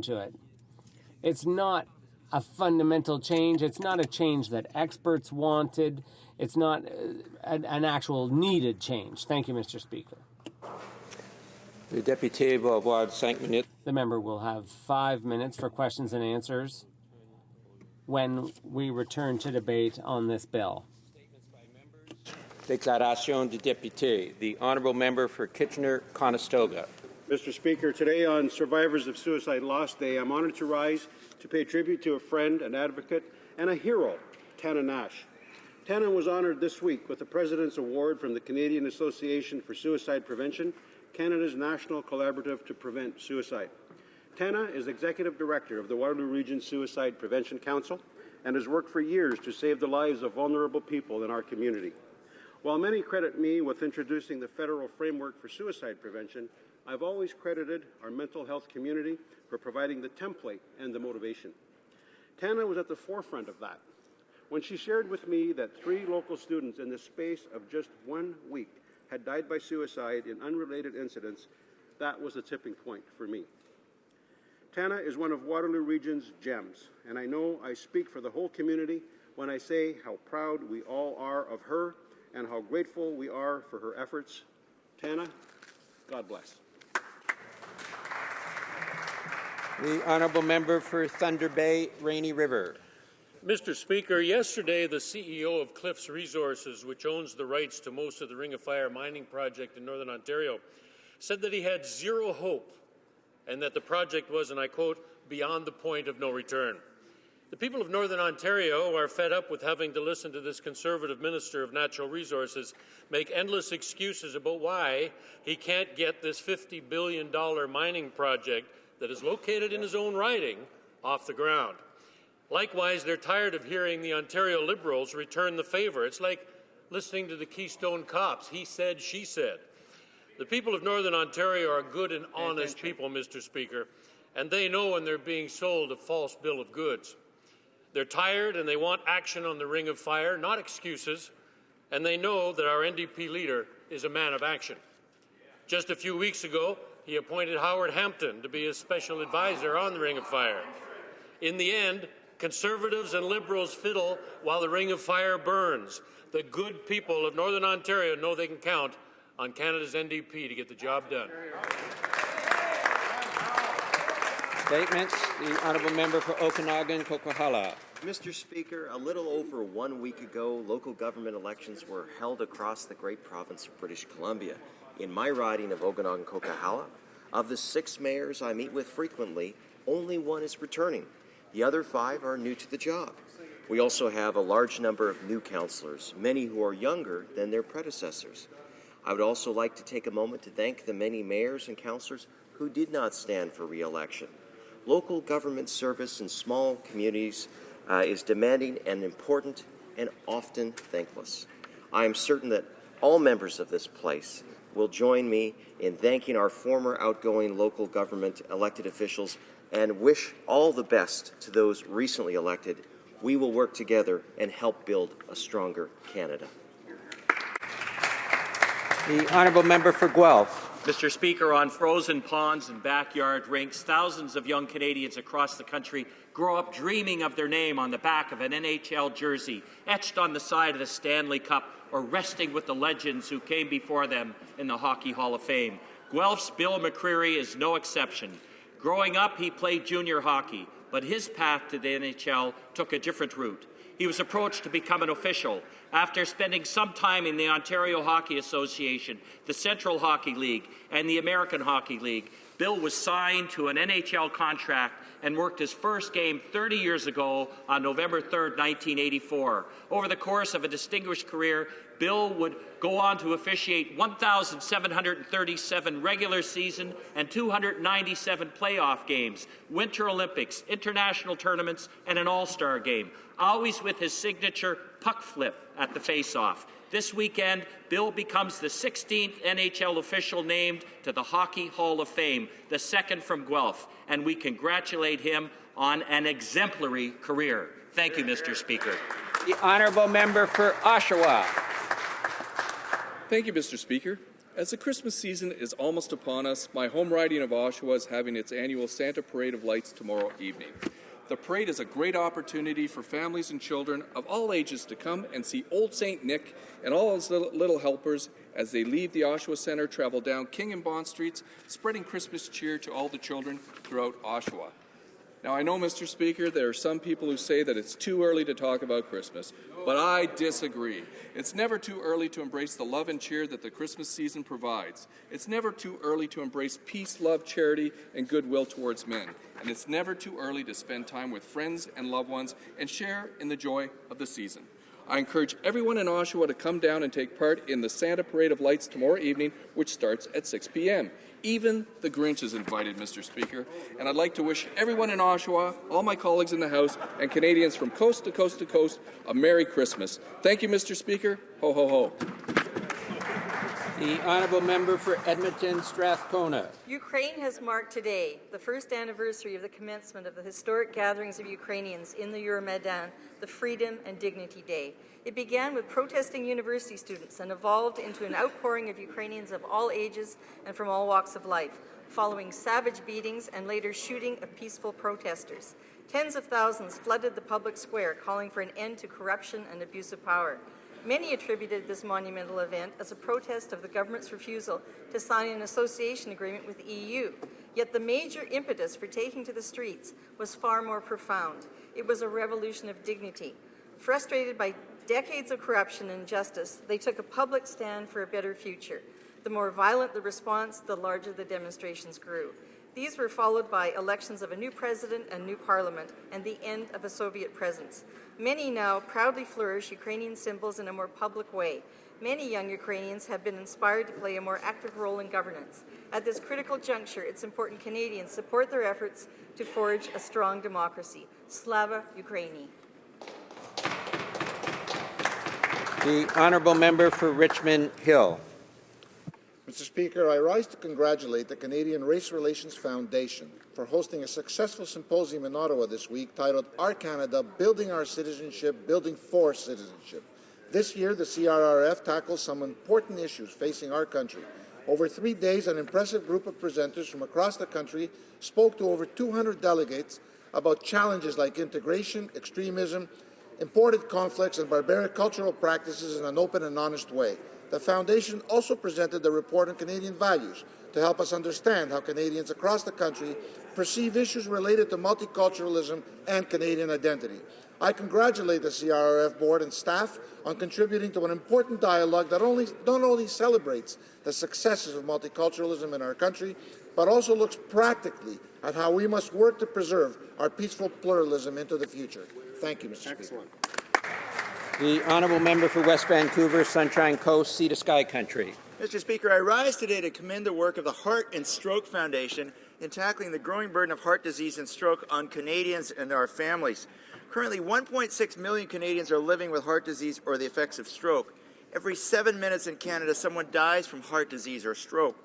to it. It's not a fundamental change. It's not a change that experts wanted. It's not an actual needed change. Thank you, Mr. Speaker. Le député va avoir 5 minutes. The member will have 5 minutes for questions and answers when we return to debate on this bill. Déclaration du député. The honourable member for Kitchener-Conestoga. Mr. Speaker, today on Survivors of Suicide Loss Day, I'm honoured to rise to pay tribute to a friend, an advocate, and a hero, Tana Nash. Tana was honoured this week with the President's Award from the Canadian Association for Suicide Prevention, Canada's national collaborative to prevent suicide. Tana is Executive Director of the Waterloo Region Suicide Prevention Council and has worked for years to save the lives of vulnerable people in our community. While many credit me with introducing the federal framework for suicide prevention, I've always credited our mental health community for providing the template and the motivation. Tana was at the forefront of that. When she shared with me that 3 local students in the space of just 1 week had died by suicide in unrelated incidents, that was a tipping point for me. Tana is one of Waterloo Region's gems, and I know I speak for the whole community when I say how proud we all are of her and how grateful we are for her efforts. Tana, God bless. The honourable member for Thunder Bay, Rainy River. Mr. Speaker, yesterday the CEO of Cliffs Resources, which owns the rights to most of the Ring of Fire mining project in Northern Ontario, said that he had zero hope and that the project was, and I quote, beyond the point of no return. The people of Northern Ontario are fed up with having to listen to this Conservative Minister of Natural Resources make endless excuses about why he can't get this $50 billion mining project that is located in his own riding off the ground. Likewise, they're tired of hearing the Ontario Liberals return the favour. It's like listening to the Keystone Cops. He said, she said. The people of Northern Ontario are good and honest people, Mr. Speaker, and they know when they're being sold a false bill of goods. They're tired and they want action on the Ring of Fire, not excuses, and they know that our NDP leader is a man of action. Just a few weeks ago, he appointed Howard Hampton to be his special advisor on the Ring of Fire. In the end, Conservatives and Liberals fiddle while the Ring of Fire burns. The good people of Northern Ontario know they can count on Canada's NDP to get the job done. Statements. The honourable member for Okanagan-Coquihalla. Mr. Speaker, a little over 1 week ago, local government elections were held across the great province of British Columbia. In my riding of Okanagan-Coquihalla, of the 6 mayors I meet with frequently, only 1 is returning. The other 5 are new to the job. We also have a large number of new councillors, many who are younger than their predecessors. I would also like to take a moment to thank the many mayors and councillors who did not stand for re-election. Local government service in small communities is demanding and important and often thankless. I am certain that all members of this place will join me in thanking our former outgoing local government elected officials and wish all the best to those recently elected. We will work together and help build a stronger Canada. The honourable member for Guelph. Mr. Speaker, on frozen ponds and backyard rinks, thousands of young Canadians across the country grow up dreaming of their name on the back of an NHL jersey, etched on the side of the Stanley Cup, or resting with the legends who came before them in the Hockey Hall of Fame. Guelph's Bill McCreary is no exception. Growing up, he played junior hockey, but his path to the NHL took a different route. He was approached to become an official. After spending some time in the Ontario Hockey Association, the Central Hockey League, and the American Hockey League, Bill was signed to an NHL contract and worked his first game 30 years ago on November 3rd, 1984. Over the course of a distinguished career, Bill would go on to officiate 1,737 regular season and 297 playoff games, Winter Olympics, international tournaments, and an all-star game, always with his signature puck flip at the face-off. This weekend, Bill becomes the 16th NHL official named to the Hockey Hall of Fame, the second from Guelph, and we congratulate him on an exemplary career. Thank you, Mr. Speaker. The honourable member for Oshawa. Thank you, Mr. Speaker. As the Christmas season is almost upon us, my home riding of Oshawa is having its annual Santa Parade of Lights tomorrow evening. The parade is a great opportunity for families and children of all ages to come and see Old St. Nick and all his little helpers as they leave the Oshawa Centre, travel down King and Bond Streets, spreading Christmas cheer to all the children throughout Oshawa. Now, I know, Mr. Speaker, there are some people who say that it's too early to talk about Christmas, but I disagree. It's never too early to embrace the love and cheer that the Christmas season provides. It's never too early to embrace peace, love, charity, and goodwill towards men. And it's never too early to spend time with friends and loved ones and share in the joy of the season. I encourage everyone in Oshawa to come down and take part in the Santa Parade of Lights tomorrow evening, which starts at 6 p.m. Even the Grinch is invited, Mr. Speaker. And I'd like to wish everyone in Oshawa, all my colleagues in the House, and Canadians from coast to coast to coast a Merry Christmas. Thank you, Mr. Speaker. Ho, ho, ho. The honourable member for Edmonton Strathcona. Ukraine has marked today the first anniversary of the commencement of the historic gatherings of Ukrainians in the Euromaidan, the Freedom and Dignity Day. It began with protesting university students and evolved into an outpouring of Ukrainians of all ages and from all walks of life, following savage beatings and later shooting of peaceful protesters. Tens of thousands flooded the public square, calling for an end to corruption and abuse of power. Many attributed this monumental event as a protest of the government's refusal to sign an association agreement with the EU. Yet the major impetus for taking to the streets was far more profound. It was a revolution of dignity. Frustrated by decades of corruption and injustice, they took a public stand for a better future. The more violent the response, the larger the demonstrations grew. These were followed by elections of a new president and new parliament and the end of a Soviet presence. Many now proudly flourish Ukrainian symbols in a more public way. Many young Ukrainians have been inspired to play a more active role in governance. At this critical juncture, it's important Canadians support their efforts to forge a strong democracy. Slava Ukraini. The honourable member for Richmond Hill. Mr. Speaker, I rise to congratulate the Canadian Race Relations Foundation for hosting a successful symposium in Ottawa this week titled Our Canada, Building Our Citizenship, Building for Citizenship. This year, the CRRF tackles some important issues facing our country. Over 3 days, an impressive group of presenters from across the country spoke to over 200 delegates about challenges like integration, extremism, imported conflicts, and barbaric cultural practices in an open and honest way. The Foundation also presented the report on Canadian values to help us understand how Canadians across the country perceive issues related to multiculturalism and Canadian identity. I congratulate the CRRF board and staff on contributing to an important dialogue that not only celebrates the successes of multiculturalism in our country, but also looks practically at how we must work to preserve our peaceful pluralism into the future. Thank you, Mr. Speaker. The honourable member for West Vancouver, Sunshine Coast, Sea to Sky Country. Mr. Speaker, I rise today to commend the work of the Heart and Stroke Foundation in tackling the growing burden of heart disease and stroke on Canadians and our families. Currently, 1.6 million Canadians are living with heart disease or the effects of stroke. Every 7 minutes in Canada, someone dies from heart disease or stroke.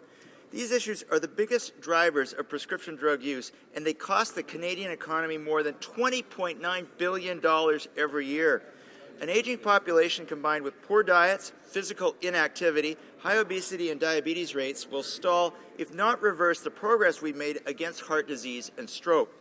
These issues are the biggest drivers of prescription drug use, and they cost the Canadian economy more than $20.9 billion every year. An aging population combined with poor diets, physical inactivity, high obesity and diabetes rates will stall, if not reverse, the progress we've made against heart disease and stroke.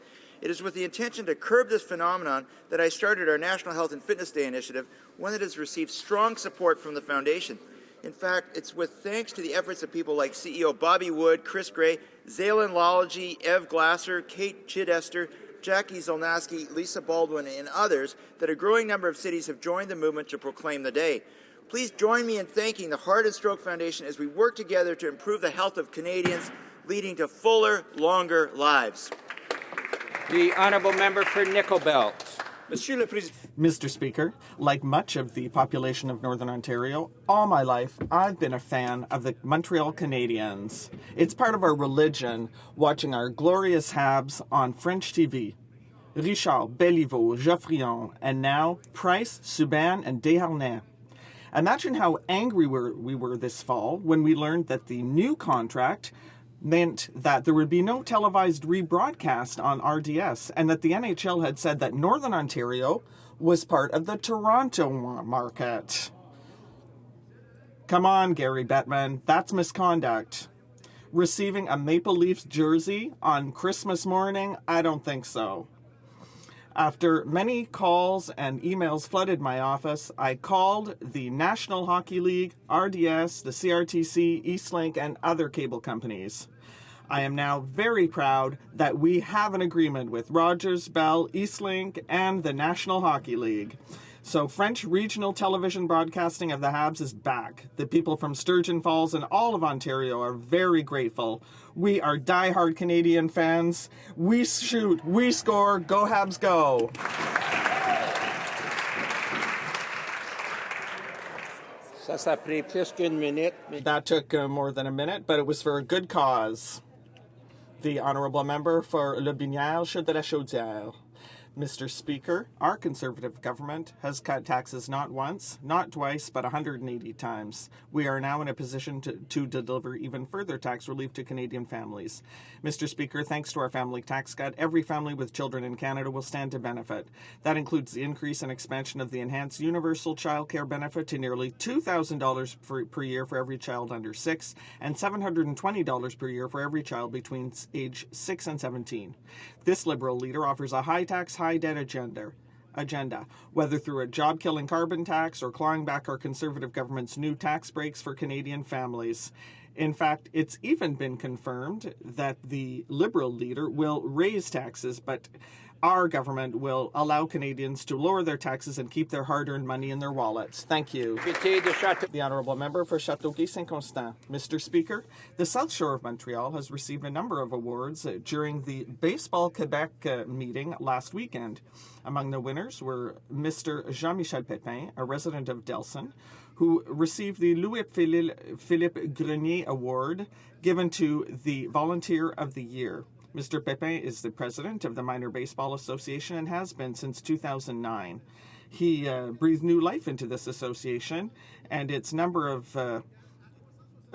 It is with the intention to curb this phenomenon that I started our National Health and Fitness Day initiative, one that has received strong support from the Foundation. In fact, it's with thanks to the efforts of people like CEO Bobby Wood, Chris Gray, Zaylin Lology, Ev Glasser, Kate Chidester, Jackie Zolnaski, Lisa Baldwin, and others that a growing number of cities have joined the movement to proclaim the day. Please join me in thanking the Heart and Stroke Foundation as we work together to improve the health of Canadians, leading to fuller, longer lives. The honourable member for Nickel Belt. Mr. Speaker, like much of the population of Northern Ontario, all my life I've been a fan of the Montreal Canadiens. It's part of our religion, watching our glorious Habs on French TV. Richard, Béliveau, Geoffrion, and now Price, Subban, and Desharnais. Imagine how angry we were this fall when we learned that the new contract meant that there would be no televised rebroadcast on RDS, and that the NHL had said that Northern Ontario was part of the Toronto market. Come on, Gary Bettman, that's misconduct. Receiving a Maple Leafs jersey on Christmas morning? I don't think so. After many calls and emails flooded my office, I called the National Hockey League, RDS, the CRTC, Eastlink, and other cable companies. I am now very proud that we have an agreement with Rogers, Bell, Eastlink, and the National Hockey League. So French regional television broadcasting of the Habs is back. The people from Sturgeon Falls and all of Ontario are very grateful. We are diehard Canadian fans. We shoot, we score, go Habs go! That took more than a minute, but it was for a good cause. The honourable member for Le Binière-Chaudière. Mr. Speaker, our Conservative government has cut taxes not once, not twice, but 180 times. We are now in a position to deliver even further tax relief to Canadian families. Mr. Speaker, thanks to our family tax cut, every family with children in Canada will stand to benefit. That includes the increase and expansion of the enhanced universal childcare benefit to nearly $2,000 per year for every child under 6 and $720 per year for every child between age 6 and 17. This Liberal leader offers a high-tax, high-debt agenda, whether through a job-killing carbon tax or clawing back our Conservative government's new tax breaks for Canadian families. In fact, it's even been confirmed that the Liberal leader will raise taxes, but our government will allow Canadians to lower their taxes and keep their hard-earned money in their wallets. Thank you. The Honourable Member for Châteauguay-Saint-Constant. Mr. Speaker, the South Shore of Montreal has received a number of awards during the Baseball Quebec meeting last weekend. Among the winners were Mr. Jean-Michel Pépin, a resident of Delson, who received the Louis-Philippe Grenier Award given to the Volunteer of the Year. Mr. Pépin is the president of the Minor Baseball Association and has been since 2009. He breathed new life into this association, and its number of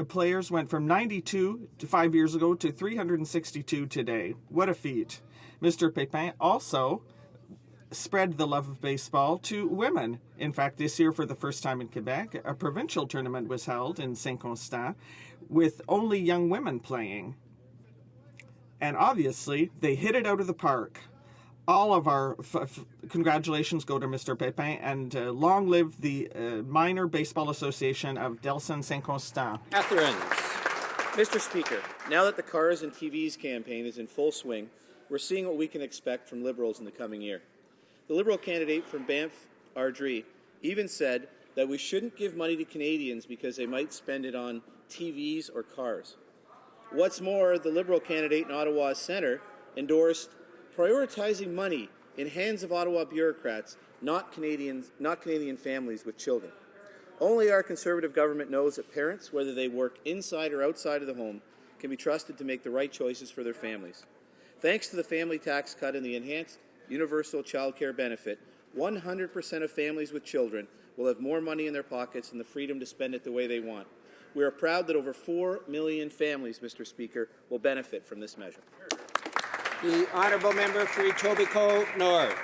players went from 92 to 5 years ago to 362 today. What a feat. Mr. Pépin also spread the love of baseball to women. In fact, this year, for the first time in Quebec, a provincial tournament was held in Saint-Constant with only young women playing. And obviously, they hit it out of the park. All of our congratulations go to Mr. Pépin, and long live the Minor Baseball Association of Delson Saint-Constant. Catherine. Mr. Speaker, now that the Cars and TVs campaign is in full swing, we're seeing what we can expect from Liberals in the coming year. The Liberal candidate from Banff, Ardrey, even said that we shouldn't give money to Canadians because they might spend it on TVs or cars. What's more, the Liberal candidate in Ottawa's centre endorsed prioritizing money in hands of Ottawa bureaucrats, not Canadian families with children. Only our Conservative government knows that parents, whether they work inside or outside of the home, can be trusted to make the right choices for their families. Thanks to the family tax cut and the enhanced universal childcare benefit, 100% of families with children will have more money in their pockets and the freedom to spend it the way they want. We are proud that over 4 million families, Mr. Speaker, will benefit from this measure. The Honourable Member for Etobicoke North.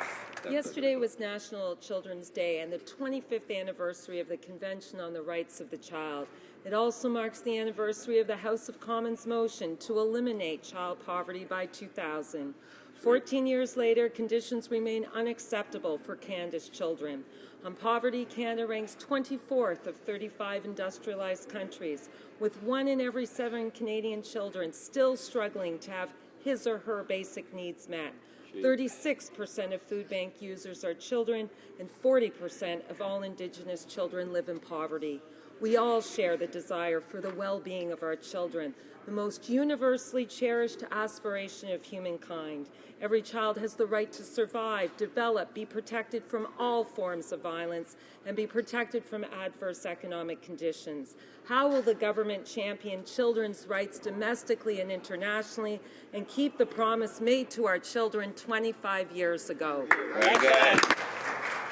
Yesterday was National Children's Day and the 25th anniversary of the Convention on the Rights of the Child. It also marks the anniversary of the House of Commons motion to eliminate child poverty by 2000. 14 years later, conditions remain unacceptable for Canada's children. On poverty, Canada ranks 24th of 35 industrialized countries, with 1 in every 7 Canadian children still struggling to have his or her basic needs met. 36% of food bank users are children, and 40% of all Indigenous children live in poverty. We all share the desire for the well-being of our children, the most universally cherished aspiration of humankind. Every child has the right to survive, develop, be protected from all forms of violence, and be protected from adverse economic conditions. How will the government champion children's rights domestically and internationally and keep the promise made to our children 25 years ago? Very good.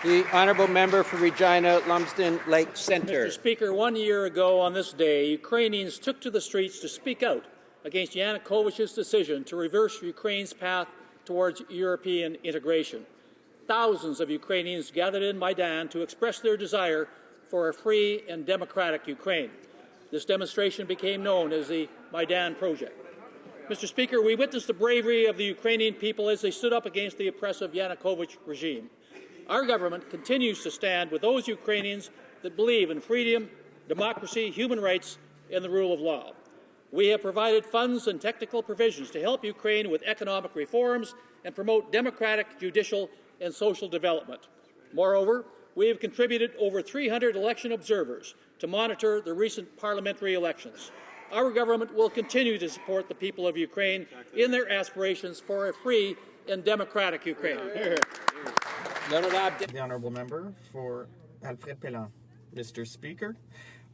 The Honourable Member for Regina, Lumsden Lake Centre. Mr. Speaker, 1 year ago on this day, Ukrainians took to the streets to speak out against Yanukovych's decision to reverse Ukraine's path towards European integration. Thousands of Ukrainians gathered in Maidan to express their desire for a free and democratic Ukraine. This demonstration became known as the Maidan Project. Mr. Speaker, we witnessed the bravery of the Ukrainian people as they stood up against the oppressive Yanukovych regime. Our government continues to stand with those Ukrainians that believe in freedom, democracy, human rights, and the rule of law. We have provided funds and technical provisions to help Ukraine with economic reforms and promote democratic, judicial, and social development. Moreover, we have contributed over 300 election observers to monitor the recent parliamentary elections. Our government will continue to support the people of Ukraine in their aspirations for a free and democratic Ukraine. The honourable member for Alfred Pellan. Mr. Speaker,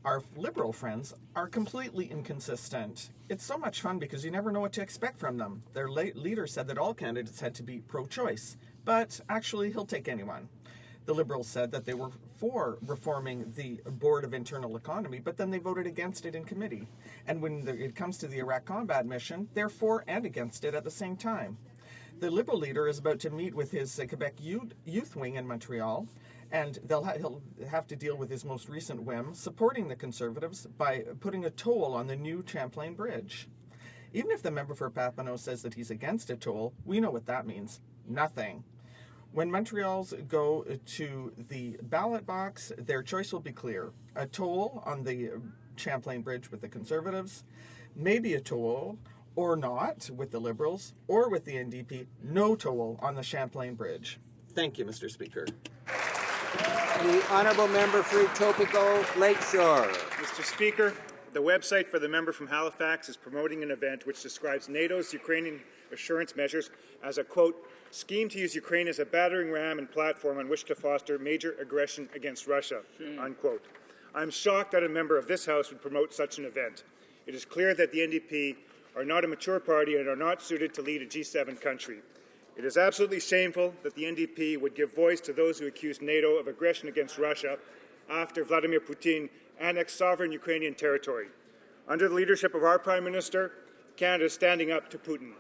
our Liberal friends are completely inconsistent. It's so much fun because you never know what to expect from them. Their leader said that all candidates had to be pro-choice, but actually he'll take anyone. The Liberals said that they were for reforming the Board of Internal Economy, but then they voted against it in committee. And when it comes to the Iraq combat mission, they're for and against it at the same time. The Liberal leader is about to meet with his Quebec youth wing in Montreal, and he'll have to deal with his most recent whim, supporting the Conservatives by putting a toll on the new Champlain Bridge. Even if the member for Papineau says that he's against a toll, we know what that means. Nothing. When Montreals go to the ballot box, their choice will be clear. A toll on the Champlain Bridge with the Conservatives, maybe a toll, or not, with the Liberals, or with the NDP, no toll on the Champlain Bridge. Thank you, Mr. Speaker. The honourable member for Etobicoke Lakeshore. Mr. Speaker, the website for the member from Halifax is promoting an event which describes NATO's Ukrainian assurance measures as a, quote, scheme to use Ukraine as a battering ram and platform on which to foster major aggression against Russia, unquote. I'm shocked that a member of this House would promote such an event. It is clear that the NDP are not a mature party and are not suited to lead a G7 country. It is absolutely shameful that the NDP would give voice to those who accuse NATO of aggression against Russia after Vladimir Putin annexed sovereign Ukrainian territory. Under the leadership of our Prime Minister, Canada is standing up to Putin.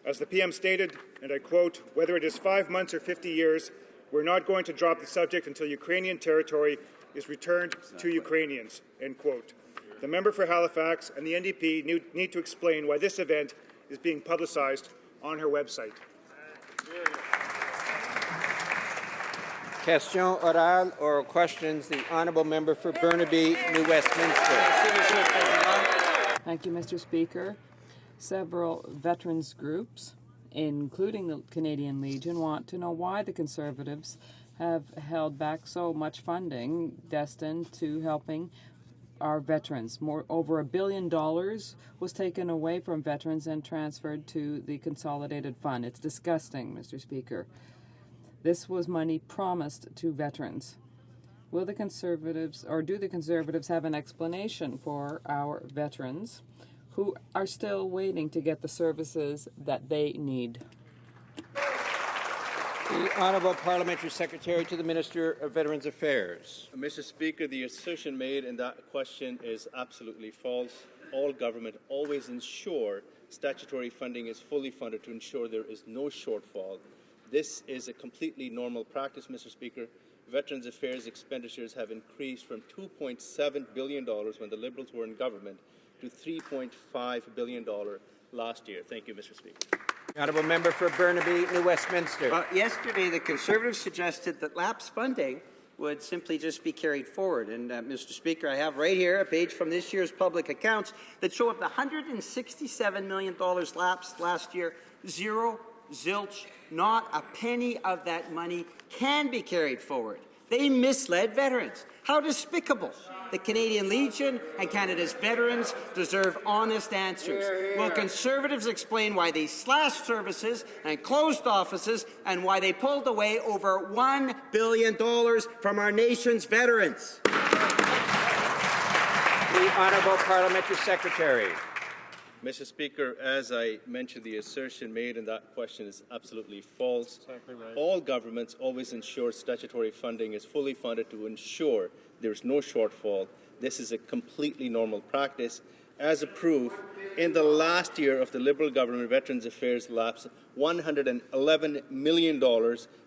As the PM stated, and I quote, whether it is 5 months or 50 years, we're not going to drop the subject until Ukrainian territory is returned to Ukrainians, end quote. The member for Halifax and the NDP need to explain why this event is being publicized on her website. Question orale, oral questions. The honourable member for Burnaby, New Westminster. Thank you, Mr. Speaker. Several veterans groups, including the Canadian Legion, want to know why the Conservatives have held back so much funding destined to helping our veterans. Over $1 billion was taken away from veterans and transferred to the Consolidated Fund. It's disgusting, Mr. Speaker. This was money promised to veterans. Will the Conservatives, or do the Conservatives have an explanation for our veterans who are still waiting to get the services that they need? The Honourable Parliamentary Secretary to the Minister of Veterans Affairs. Mr. Speaker, the assertion made in that question is absolutely false. All government always ensure statutory funding is fully funded to ensure there is no shortfall. This is a completely normal practice, Mr. Speaker. Veterans Affairs expenditures have increased from $2.7 billion when the Liberals were in government to $3.5 billion last year. Thank you, Mr. Speaker. Honourable member for Burnaby, New Westminster. Yesterday, the Conservatives suggested that lapsed funding would simply just be carried forward. And, Mr. Speaker, I have right here a page from this year's public accounts that show up the $167 million lapsed last year, zero, zilch, not a penny of that money can be carried forward. They misled veterans. How despicable. The Canadian Legion and Canada's veterans deserve honest answers. Will Conservatives explain why they slashed services and closed offices and why they pulled away over $1 billion from our nation's veterans? The Honourable Parliamentary Secretary. Mr. Speaker, as I mentioned, the assertion made in that question is absolutely false. Exactly right. All governments always ensure statutory funding is fully funded to ensure there's no shortfall. This is a completely normal practice, as a proof, in the last year of the Liberal government, Veterans Affairs lapsed $111 million.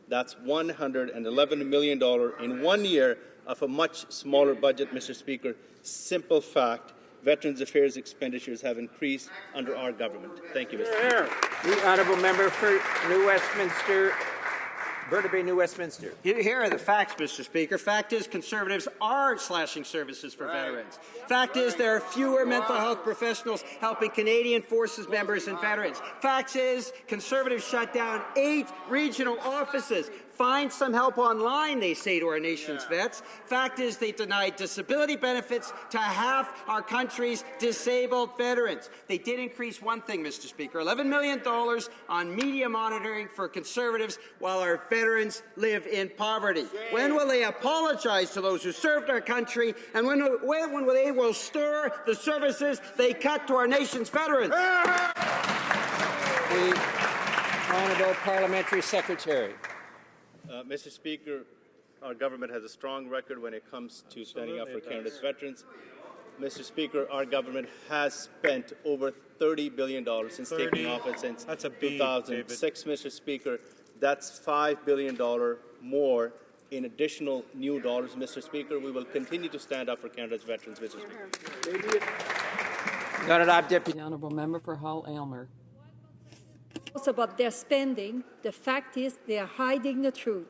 That's $111 million in 1 year of a much smaller budget, Mr. Speaker. Simple fact, Veterans Affairs expenditures have increased under our government. Thank you, Mr. Speaker. The honourable member for New Westminster, Burnaby, New Westminster. Here are the facts, Mr. Speaker. Fact is, Conservatives are slashing services for veterans. Fact is, there are fewer mental health professionals helping Canadian Forces members and veterans. Fact is, Conservatives shut down 8 regional offices. Find some help online, they say to our nation's vets. Fact is, they denied disability benefits to half our country's disabled veterans. They did increase one thing, Mr. Speaker, $11 million on media monitoring for Conservatives while our veterans live in poverty. When will they apologize to those who served our country, and when they will restore the services they cut to our nation's veterans? The Honourable Parliamentary Secretary. Mr. Speaker, our government has a strong record when it comes to standing up for Canada's veterans. Mr. Speaker, our government has spent over $30 billion since taking office since 2006, Mr. Speaker. That's $5 billion more in additional new dollars, Mr. Speaker. We will continue to stand up for Canada's veterans, Mr. Speaker. The Honourable Member for Hull Aylmer. About their spending, the fact is they are hiding the truth.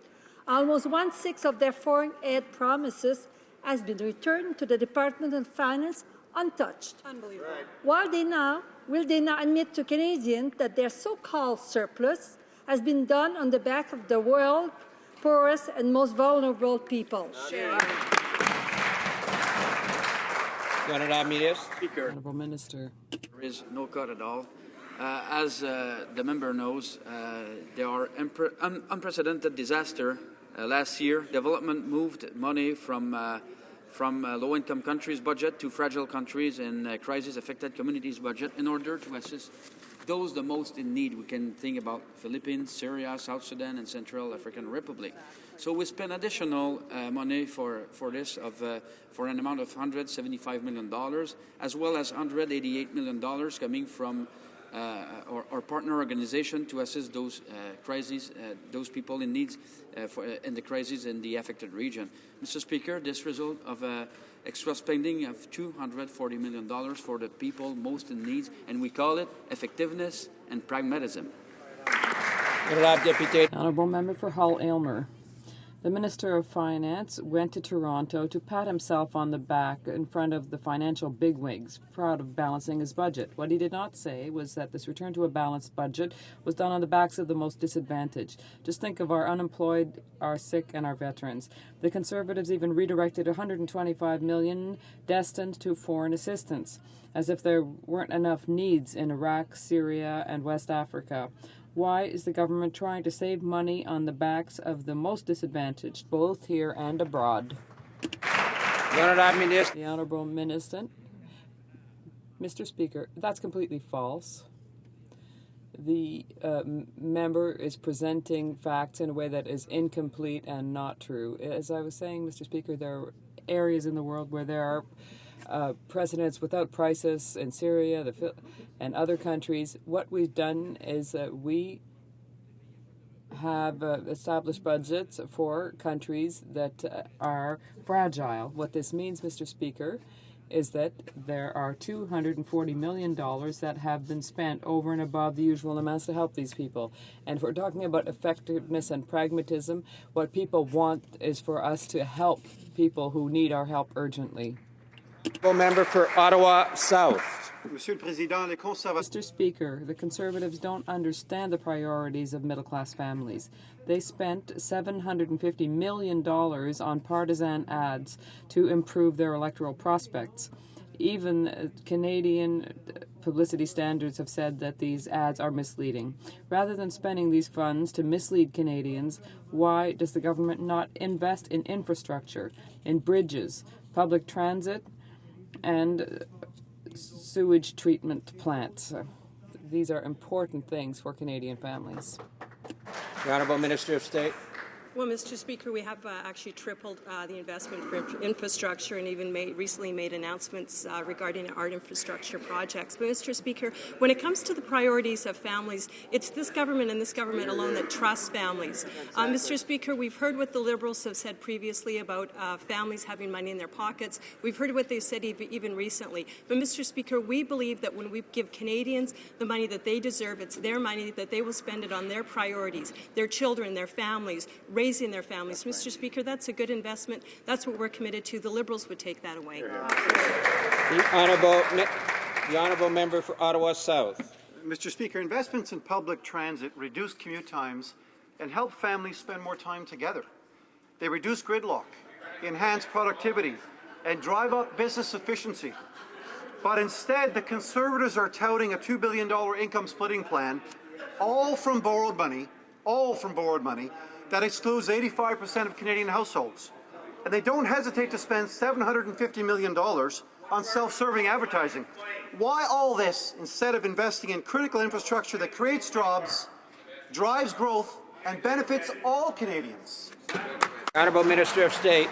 Almost 1/6 of their foreign aid promises has been returned to the Department of Finance untouched. Unbelievable. Will they now admit to Canadians that their so-called surplus has been done on the back of the world's poorest and most vulnerable people? Speaker, Honourable Minister. there is no cut at all. As the member knows, there are unprecedented disaster. Last year, development moved money from low-income countries' budget to fragile countries and crisis-affected communities' budget in order to assist those the most in need. We can think about Philippines, Syria, South Sudan, and Central African Republic. So we spent additional money for this for an amount of $175 million, as well as $188 million coming from our partner organization to assist those crises, those people in need in the crisis in the affected region. Mr. Speaker, this result of extra spending of $240 million for the people most in need, and we call it effectiveness and pragmatism. Honourable Member for Hull Aylmer. The Minister of Finance went to Toronto to pat himself on the back in front of the financial bigwigs, proud of balancing his budget. What he did not say was that this return to a balanced budget was done on the backs of the most disadvantaged. Just think of our unemployed, our sick, and our veterans. The Conservatives even redirected $125 million destined to foreign assistance, as if there weren't enough needs in Iraq, Syria, and West Africa. Why is the government trying to save money on the backs of the most disadvantaged, both here and abroad? The Honourable Minister. Mr. Speaker, that's completely false. The member is presenting facts in a way that is incomplete and not true. As I was saying, Mr. Speaker, there are areas in the world where there are precedents without crisis in Syria and other countries. What we've done is that we have established budgets for countries that are fragile. What this means, Mr. Speaker, is that there are $240 million that have been spent over and above the usual amounts to help these people. And if we're talking about effectiveness and pragmatism, what people want is for us to help people who need our help urgently. Member for Ottawa South. Mr. Speaker, the Conservatives don't understand the priorities of middle-class families. They spent $750 million on partisan ads to improve their electoral prospects. Even Canadian publicity standards have said that these ads are misleading. Rather than spending these funds to mislead Canadians, why does the government not invest in infrastructure, in bridges, public transit, and sewage treatment plants? These are important things for Canadian families. The Honourable Minister of State. Well, Mr. Speaker, we have actually tripled the investment for infrastructure and even recently made announcements regarding art infrastructure projects. But, Mr. Speaker, when it comes to the priorities of families, it's this government and this government alone that trusts families. Mr. Speaker, we've heard what the Liberals have said previously about families having money in their pockets. We've heard what they've said even recently. But, Mr. Speaker, we believe that when we give Canadians the money that they deserve, it's their money, that they will spend it on their priorities, their children, their families, raising their families. Mr. Speaker, that's a good investment. That's what we're committed to. The Liberals would take that away. The honourable member for Ottawa South. Mr. Speaker, investments in public transit reduce commute times and help families spend more time together. They reduce gridlock, enhance productivity, and drive up business efficiency. But instead, the Conservatives are touting a $2 billion income splitting plan, all from borrowed money, that excludes 85% of Canadian households. And they don't hesitate to spend $750 million on self-serving advertising. Why all this instead of investing in critical infrastructure that creates jobs, drives growth, and benefits all Canadians? Honourable Minister of State.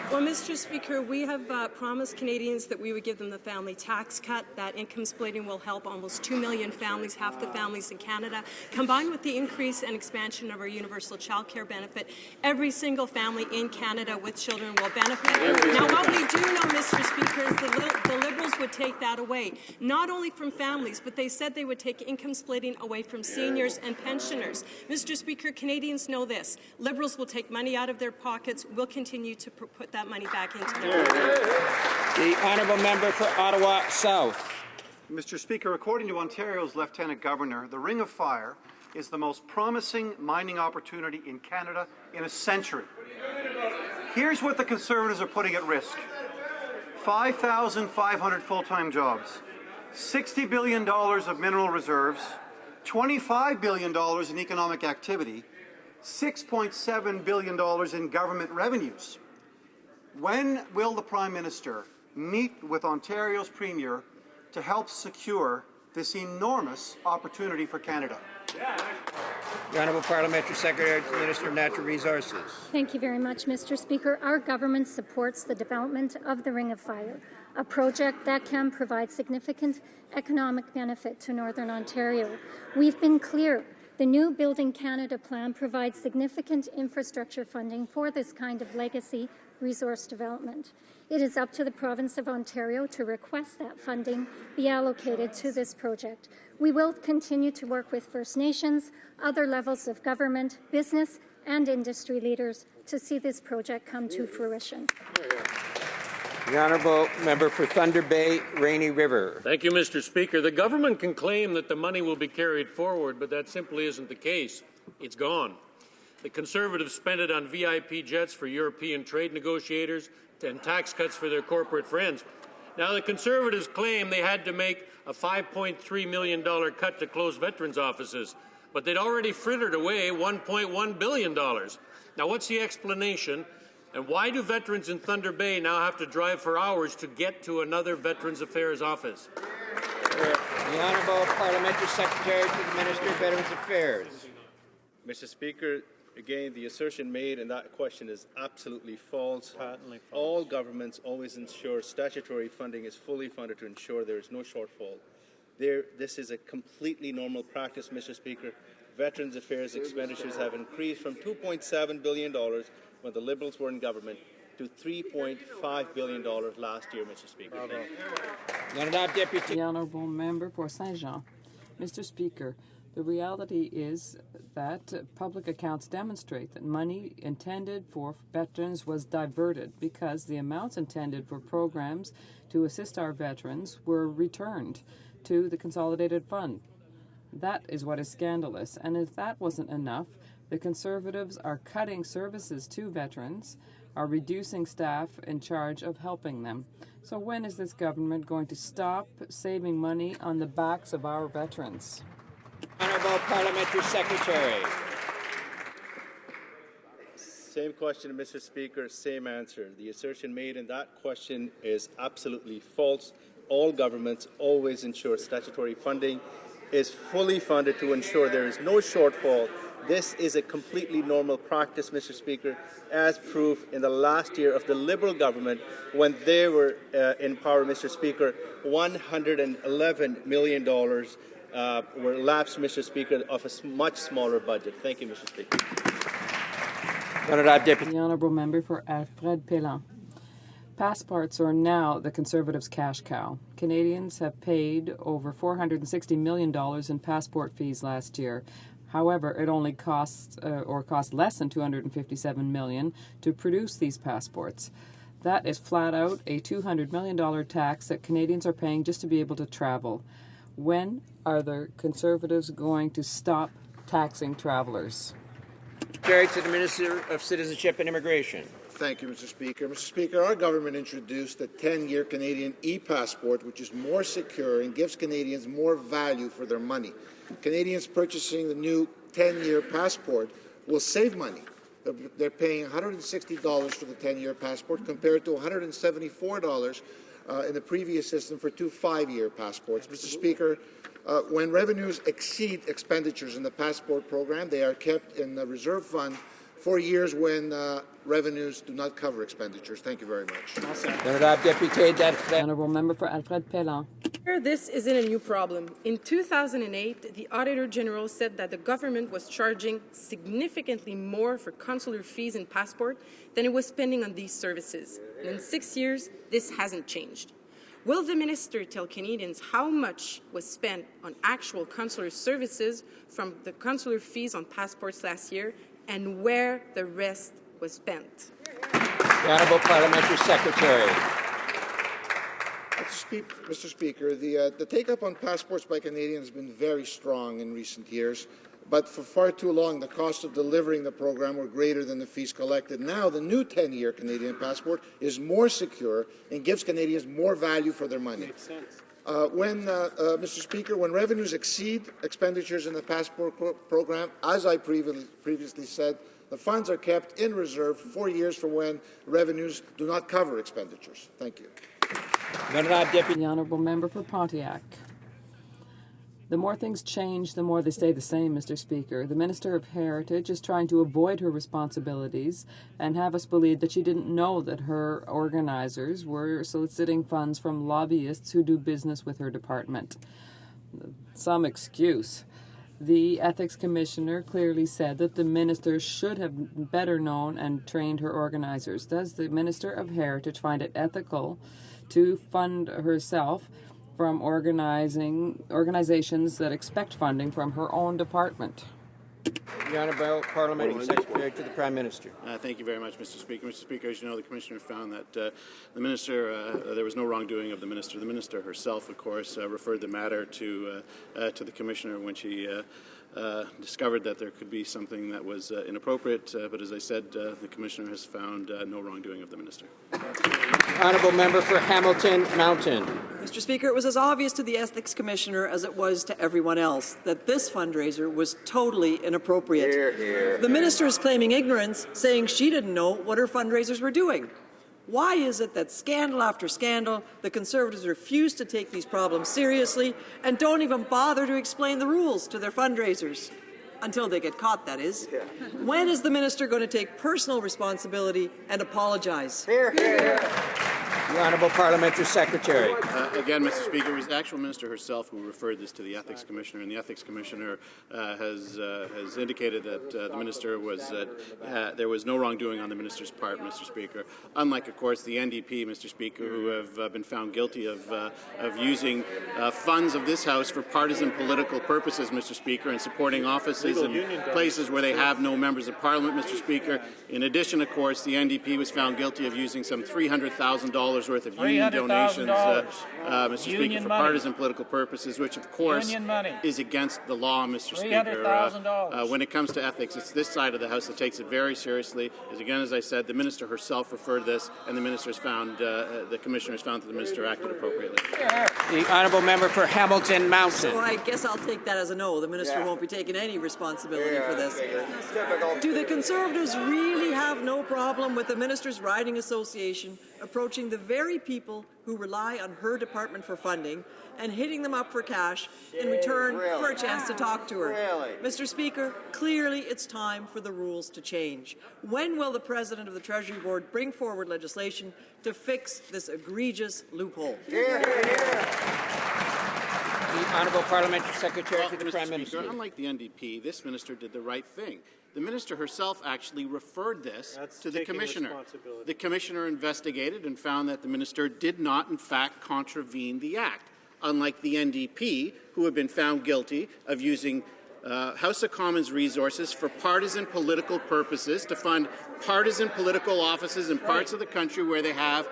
Well, Mr. Speaker, we have promised Canadians that we would give them the family tax cut. That income splitting will help almost 2 million families, half the families in Canada. Combined with the increase and expansion of our universal child care benefit, every single family in Canada with children will benefit. Now, what we do know, Mr. Speaker, is the Liberals would take that away, not only from families, but they said they would take income splitting away from seniors and pensioners. Mr. Speaker, Canadians know this. Liberals will take money out of their pockets. We'll continue to put that money back into The honourable member for Ottawa South. Mr. Speaker, according to Ontario's Lieutenant Governor, the Ring of Fire is the most promising mining opportunity in Canada in a century. Here's what the Conservatives are putting at risk: 5,500 full-time jobs, $60 billion of mineral reserves, $25 billion in economic activity, $6.7 billion in government revenues. When will the Prime Minister meet with Ontario's Premier to help secure this enormous opportunity for Canada? The Honourable Parliamentary Secretary to the Minister of Natural Resources. Thank you very much, Mr. Speaker. Our government supports the development of the Ring of Fire, a project that can provide significant economic benefit to Northern Ontario. We've been clear. The new Building Canada plan provides significant infrastructure funding for this kind of legacy resource development. It is up to the Province of Ontario to request that funding be allocated to this project. We will continue to work with First Nations, other levels of government, business, and industry leaders to see this project come to fruition. The honourable member for Thunder Bay, Rainy River. Thank you, Mr. Speaker. The government can claim that the money will be carried forward, but that simply isn't the case. It's gone. The Conservatives spent it on VIP jets for European trade negotiators and tax cuts for their corporate friends. Now, the Conservatives claim they had to make a $5.3 million cut to close veterans' offices, but they'd already frittered away $1.1 billion. Now, what's the explanation? And why do veterans in Thunder Bay now have to drive for hours to get to another Veterans Affairs office? The Honourable Parliamentary Secretary to the Minister of Veterans Affairs. Mr. Speaker, again, the assertion made in that question is absolutely false. All governments always ensure statutory funding is fully funded to ensure there is no shortfall. This is a completely normal practice, Mr. Speaker. Veterans Affairs expenditures have increased from $2.7 billion when the Liberals were in government to $3.5 billion last year, Mr. Speaker. The Honourable Member for Saint-Jean. Mr. Speaker, the reality is that public accounts demonstrate that money intended for veterans was diverted because the amounts intended for programs to assist our veterans were returned to the Consolidated Fund. That is what is scandalous. And if that wasn't enough, the Conservatives are cutting services to veterans, are reducing staff in charge of helping them. So when is this government going to stop saving money on the backs of our veterans? Honourable Parliamentary Secretary. Same question, Mr. Speaker, same answer. The assertion made in that question is absolutely false. All governments always ensure statutory funding is fully funded to ensure there is no shortfall This is a completely normal practice, Mr. Speaker, as proved in the last year of the Liberal government when they were in power, Mr. Speaker. $111 million were lapsed, Mr. Speaker, of a much smaller budget. Thank you, Mr. Speaker. The honourable member for Alfred Pellan. Passports are now the Conservatives' cash cow. Canadians have paid over $460 million in passport fees last year. However, it only cost less than $257 million to produce these passports. That is flat out a $200 million tax that Canadians are paying just to be able to travel. When are the Conservatives going to stop taxing travellers? Carried to the Minister of Citizenship and Immigration. Thank you, Mr. Speaker. Mr. Speaker, our government introduced a 10-year Canadian e-passport, which is more secure and gives Canadians more value for their money. Canadians purchasing the new 10-year passport will save money. They're paying $160 for the 10-year passport compared to $174 in the previous system for two 5-year passports. Mr. Speaker, when revenues exceed expenditures in the passport program, they are kept in the reserve fund for years when revenues do not cover expenditures. Thank you very much. The honourable member for Alfred Pellan. This isn't a new problem. In 2008, the Auditor General said that the government was charging significantly more for consular fees and passport than it was spending on these services. And in 6 years, this hasn't changed. Will the minister tell Canadians how much was spent on actual consular services from the consular fees on passports last year and where the rest was spent? The Honourable Parliamentary Secretary. Mr. Speaker, the take-up on passports by Canadians has been very strong in recent years, but for far too long the cost of delivering the program were greater than the fees collected. Now the new 10-year Canadian passport is more secure and gives Canadians more value for their money. Makes sense. Mr. Speaker, when revenues exceed expenditures in the passport program, as I previously said, the funds are kept in reserve for 4 years for when revenues do not cover expenditures. Thank you. The honourable member for Pontiac. The more things change, the more they stay the same, Mr. Speaker. The Minister of Heritage is trying to avoid her responsibilities and have us believe that she didn't know that her organisers were soliciting funds from lobbyists who do business with her department. Some excuse. The Ethics Commissioner clearly said that the minister should have better known and trained her organisers. Does the Minister of Heritage find it ethical to fund herself from organizations that expect funding from her own department? The Honourable Parliamentary Secretary to the Prime Minister. Thank you very much, Mr. Speaker. Mr. Speaker, as you know, the Commissioner found that the Minister, there was no wrongdoing of the Minister. The Minister herself, of course, referred the matter to the Commissioner when she discovered that there could be something that was inappropriate. But as I said, the Commissioner has found no wrongdoing of the Minister. Honourable Member for Hamilton Mountain. Mr. Speaker, it was as obvious to the Ethics Commissioner as it was to everyone else that this fundraiser was totally inappropriate. Hear, hear. The Minister is claiming ignorance, saying she didn't know what her fundraisers were doing. Why is it that scandal after scandal, the Conservatives refuse to take these problems seriously and don't even bother to explain the rules to their fundraisers? Until they get caught, that is. Yeah. When is the Minister going to take personal responsibility and apologize? Hear, hear. The Honourable Parliamentary Secretary. Again, Mr. Speaker, it was the actual Minister herself who referred this to the Ethics Commissioner, and the Ethics Commissioner has indicated that the Minister was there was no wrongdoing on the Minister's part, Mr. Speaker. Unlike, of course, the NDP, Mr. Speaker, who have been found guilty of using funds of this House for partisan political purposes, Mr. Speaker, and supporting offices and places where they have no members of Parliament, Mr. Speaker. In addition, of course, the NDP was found guilty of using some $300,000 worth of union donations, Mr. Speaker, for partisan political purposes, which, of course, is against the law, Mr. Speaker. When it comes to ethics, it's this side of the House that takes it very seriously. As I said, the Minister herself referred this, and the Minister has found, the Commissioner has found that the Minister acted appropriately. The Honourable Member for Hamilton Mountain. So I guess I'll take that as a no. The Minister won't be taking any responsibility for this. Do the Conservatives really have no problem with the Ministers' Riding Association approaching the very people who rely on her department for funding and hitting them up for cash in return for a chance to talk to her. Mr. Speaker, clearly it's time for the rules to change. When will the President of the Treasury Board bring forward legislation to fix this egregious loophole? The Honourable Parliamentary Secretary to the Prime Minister. Unlike the NDP, this minister did the right thing. The minister herself actually referred this to the commissioner. The commissioner investigated and found that the minister did not, in fact, contravene the Act, unlike the NDP, who have been found guilty of using House of Commons resources for partisan political purposes to fund partisan political offices in parts of the country where they have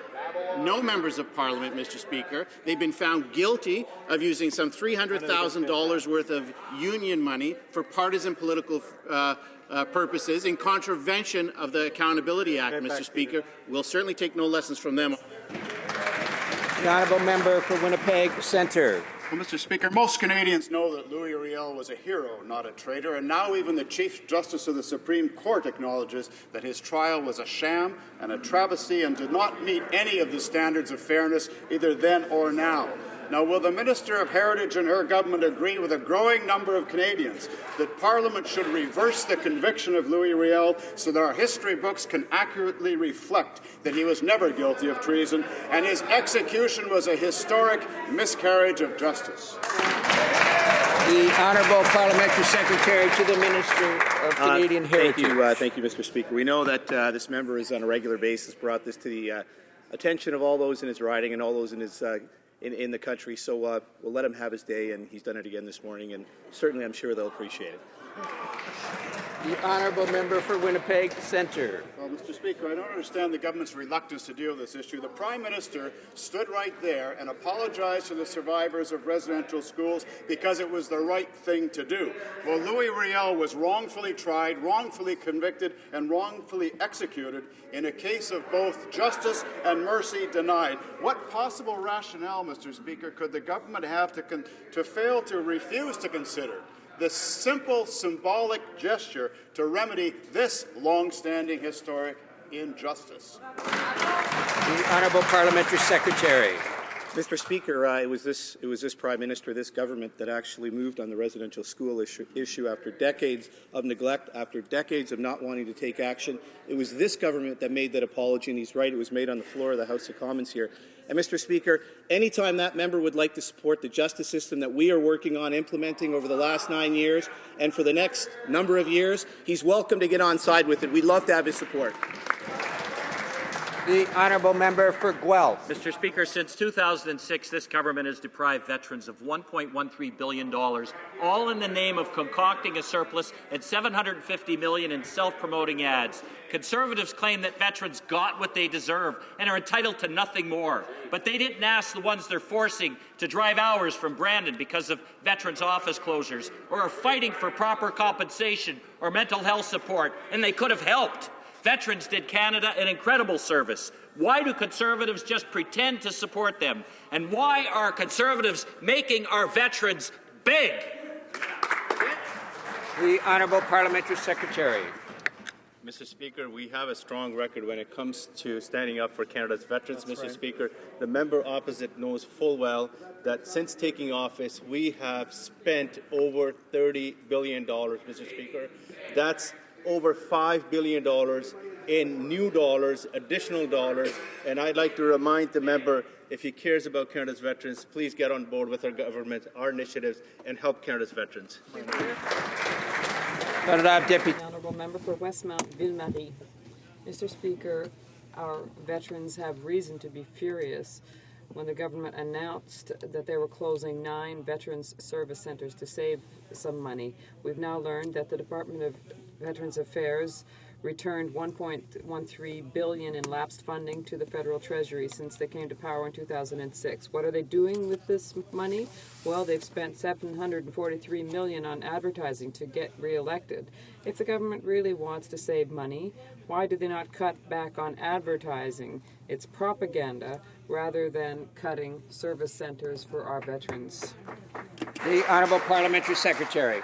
no members of Parliament, Mr. Speaker. They've been found guilty of using some $300,000 worth of union money for partisan political purposes in contravention of the Accountability Act, Mr. Speaker. We'll certainly take no lessons from them. The Honourable Member for Winnipeg Centre. Well, Mr. Speaker, most Canadians know that Louis Riel was a hero, not a traitor, and now even the Chief Justice of the Supreme Court acknowledges that his trial was a sham and a travesty and did not meet any of the standards of fairness either then or now. Now, will the Minister of Heritage and her government agree with a growing number of Canadians that Parliament should reverse the conviction of Louis Riel so that our history books can accurately reflect that he was never guilty of treason and his execution was a historic miscarriage of justice? The Honourable Parliamentary Secretary to the Minister of Canadian Heritage. Thank you, Mr. Speaker. We know that this member has on a regular basis brought this to the attention of all those in his riding and all those in his in the country, so we'll let him have his day, and he's done it again this morning, and certainly I'm sure they'll appreciate it. The Honourable Member for Winnipeg Centre. Well, Mr. Speaker, I don't understand the government's reluctance to deal with this issue. The Prime Minister stood right there and apologized to the survivors of residential schools because it was the right thing to do. Well, Louis Riel was wrongfully tried, wrongfully convicted, and wrongfully executed in a case of both justice and mercy denied. What possible rationale, Mr. Speaker, could the government have to fail to refuse to consider this simple symbolic gesture to remedy this long-standing historic injustice? The Honourable Parliamentary Secretary. Mr. Speaker, it was this Prime Minister, this government, that actually moved on the residential school issue after decades of neglect, after decades of not wanting to take action. It was this government that made that apology, and he's right, it was made on the floor of the House of Commons here. And, Mr. Speaker, anytime that member would like to support the justice system that we are working on implementing over the last 9 years and for the next number of years, he's welcome to get on side with it. We'd love to have his support. The Honourable Member for Guelph. Mr. Speaker, since 2006, this government has deprived veterans of $1.13 billion, all in the name of concocting a surplus and $750 million in self-promoting ads. Conservatives claim that veterans got what they deserve and are entitled to nothing more. But they didn't ask the ones they're forcing to drive hours from Brandon because of veterans' office closures, or are fighting for proper compensation or mental health support, and they could have helped. Veterans did Canada an incredible service. Why do Conservatives just pretend to support them? And why are Conservatives making our veterans big? The Honourable Parliamentary Secretary. Mr. Speaker, we have a strong record when it comes to standing up for Canada's veterans. That's Mr. Right. Speaker, the member opposite knows full well that since taking office, we have spent over $30 billion, Mr. Speaker. That's over $5 billion in new dollars, additional dollars, and I'd like to remind the member, if he cares about Canada's veterans, please get on board with our government, our initiatives, and help Canada's veterans. Deputy. Honourable Member for Westmount Ville-Marie. Mr. Speaker, our veterans have reason to be furious when the government announced that they were closing 9 Veterans Service Centres to save some money. We've now learned that the Department of Veterans Affairs returned $1.13 billion in lapsed funding to the federal treasury since they came to power in 2006. What are they doing with this money? Well, they've spent $743 million on advertising to get reelected. If the government really wants to save money, why do they not cut back on advertising? It's propaganda rather than cutting service centers for our veterans. The Honourable Parliamentary Secretary.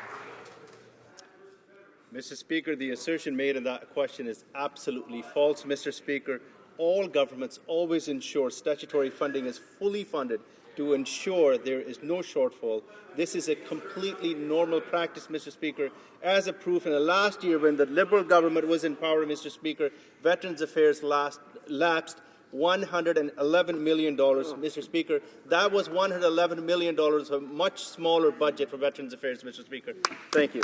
Mr. Speaker, the assertion made in that question is absolutely false, Mr. Speaker. all governments always ensure statutory funding is fully funded to ensure there is no shortfall. This is a completely normal practice, Mr. Speaker, as a proof in the last year when the Liberal government was in power, Mr. Speaker, Veterans Affairs lapsed $111 million, Mr. Speaker. That was $111 million of a much smaller budget for Veterans Affairs, Mr. Speaker. Thank you.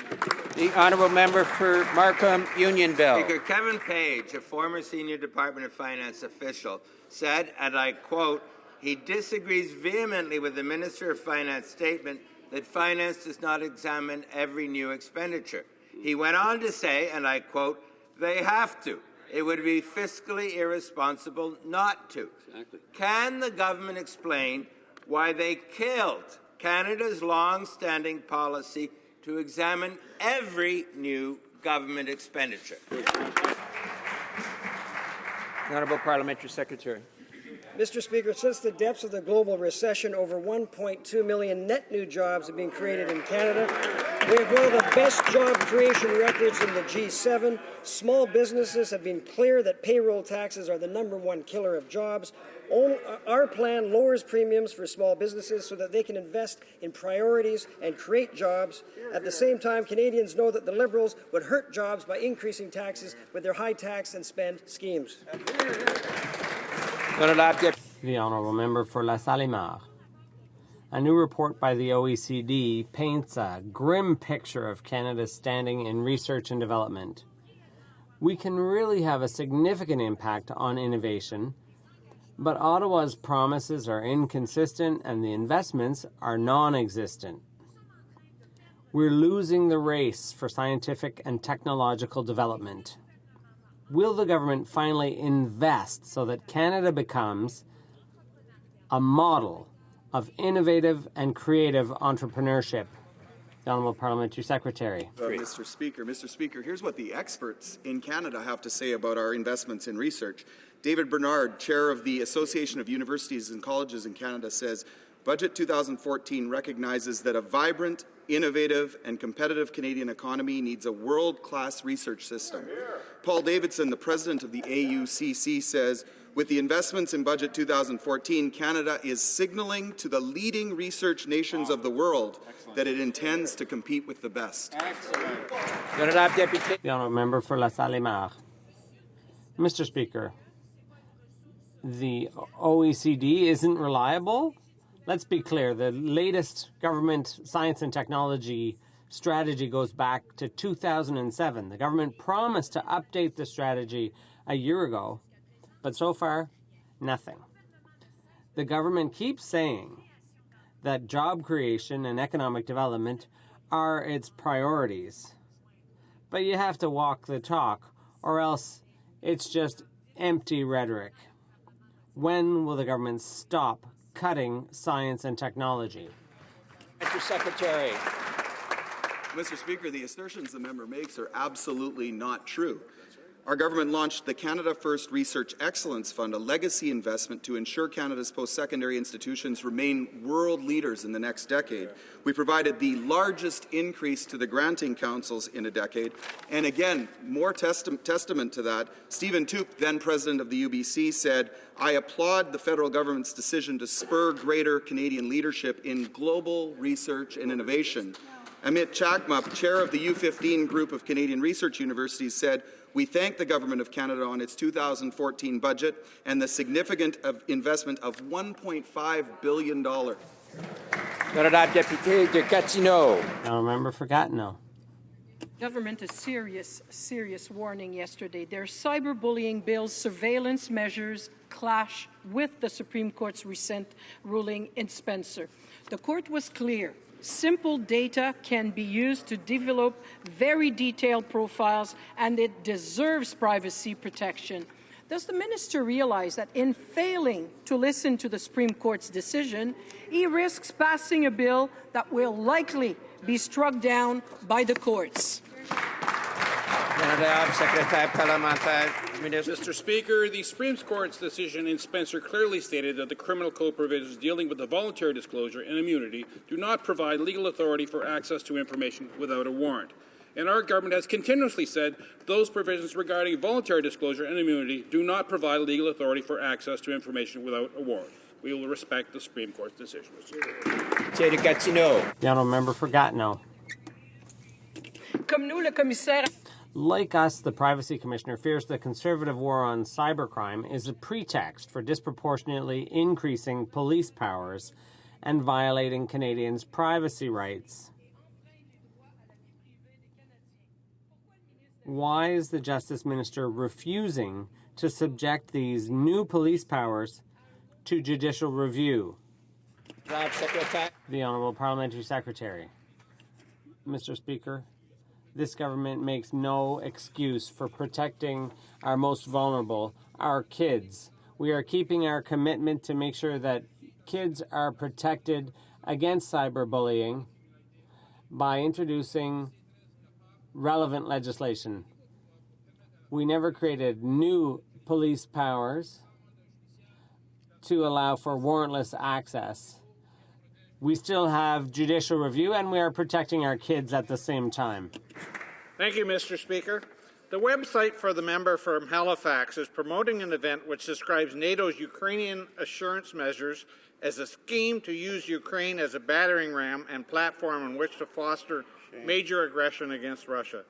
The honourable member for Markham Unionville. Speaker, Kevin Page, a former senior Department of Finance official, said, and I quote, he disagrees vehemently with the Minister of Finance statement that finance does not examine every new expenditure. He went on to say, and I quote, they have to. It would be fiscally irresponsible not to. Exactly. Can the government explain why they killed Canada's long-standing policy to examine every new government expenditure? The Honourable Parliamentary Secretary. Mr. Speaker, since the depths of the global recession, over 1.2 million net new jobs have been created in Canada. We have one of the best job creation records in the G7. Small businesses have been clear that payroll taxes are the #1 killer of jobs. Our plan lowers premiums for small businesses so that they can invest in priorities and create jobs. At the same time, Canadians know that the Liberals would hurt jobs by increasing taxes with their high tax and spend schemes. The Honourable Member for La Salle-Mar. A new report by the OECD paints a grim picture of Canada's standing in research and development. We can really have a significant impact on innovation, but Ottawa's promises are inconsistent and the investments are non-existent. We're losing the race for scientific and technological development. Will the government finally invest so that Canada becomes a model of innovative and creative entrepreneurship? The Honourable Parliamentary Secretary. Mr. Speaker, here's what the experts in Canada have to say about our investments in research. David Bernard, chair of the Association of Universities and Colleges in Canada, says, Budget 2014 recognizes that a vibrant, innovative and competitive Canadian economy needs a world-class research system. Paul Davidson, the president of the AUCC, says, with the investments in Budget 2014, Canada is signaling to the leading research nations of the world that it intends to compete with the best. The Honourable Member for La Salle-Mar. Mr. Speaker, the OECD isn't reliable? Let's be clear, the latest government science and technology strategy goes back to 2007. The government promised to update the strategy a year ago, but so far, nothing. The government keeps saying that job creation and economic development are its priorities. But you have to walk the talk, or else it's just empty rhetoric. When will the government stop cutting science and technology? Mr. Secretary. Mr. Speaker, the assertions the member makes are absolutely not true. Our government launched the Canada First Research Excellence Fund, a legacy investment to ensure Canada's post-secondary institutions remain world leaders in the next decade. We provided the largest increase to the granting councils in a decade. And again, more testament to that, Stephen Tuke, then president of the UBC, said, I applaud the federal government's decision to spur greater Canadian leadership in global research and innovation. Amit Chakma, chair of the U15 group of Canadian research universities, said, we thank the Government of Canada on its 2014 budget and the significant investment of $1.5 billion. Député de Gatineau. Now remember for Gatineau. Government a serious warning yesterday. Their cyberbullying bill's surveillance measures clash with the Supreme Court's recent ruling in Spencer. The court was clear. Simple data can be used to develop very detailed profiles, and it deserves privacy protection. Does the minister realize that in failing to listen to the Supreme Court's decision, he risks passing a bill that will likely be struck down by the courts? Mr. Speaker, the Supreme Court's decision in Spencer clearly stated that the criminal code provisions dealing with the voluntary disclosure and immunity do not provide legal authority for access to information without a warrant. and our government has continuously said those provisions regarding voluntary disclosure and immunity do not provide legal authority for access to information without a warrant. We will respect the Supreme Court's decision. The honourable member for Gatineau. Like us, the Privacy Commissioner fears the Conservative war on cybercrime is a pretext for disproportionately increasing police powers and violating Canadians' privacy rights. Why is the Justice Minister refusing to subject these new police powers to judicial review? The Honourable Parliamentary Secretary. Mr. Speaker, this government makes no excuse for protecting our most vulnerable, our kids. We are keeping our commitment to make sure that kids are protected against cyberbullying by introducing relevant legislation. We never created new police powers to allow for warrantless access. We still have judicial review, and we are protecting our kids at the same time. Thank you, Mr. Speaker. The website for the member from Halifax is promoting an event which describes NATO's Ukrainian assurance measures as a scheme to use Ukraine as a battering ram and platform on which to foster major aggression against Russia.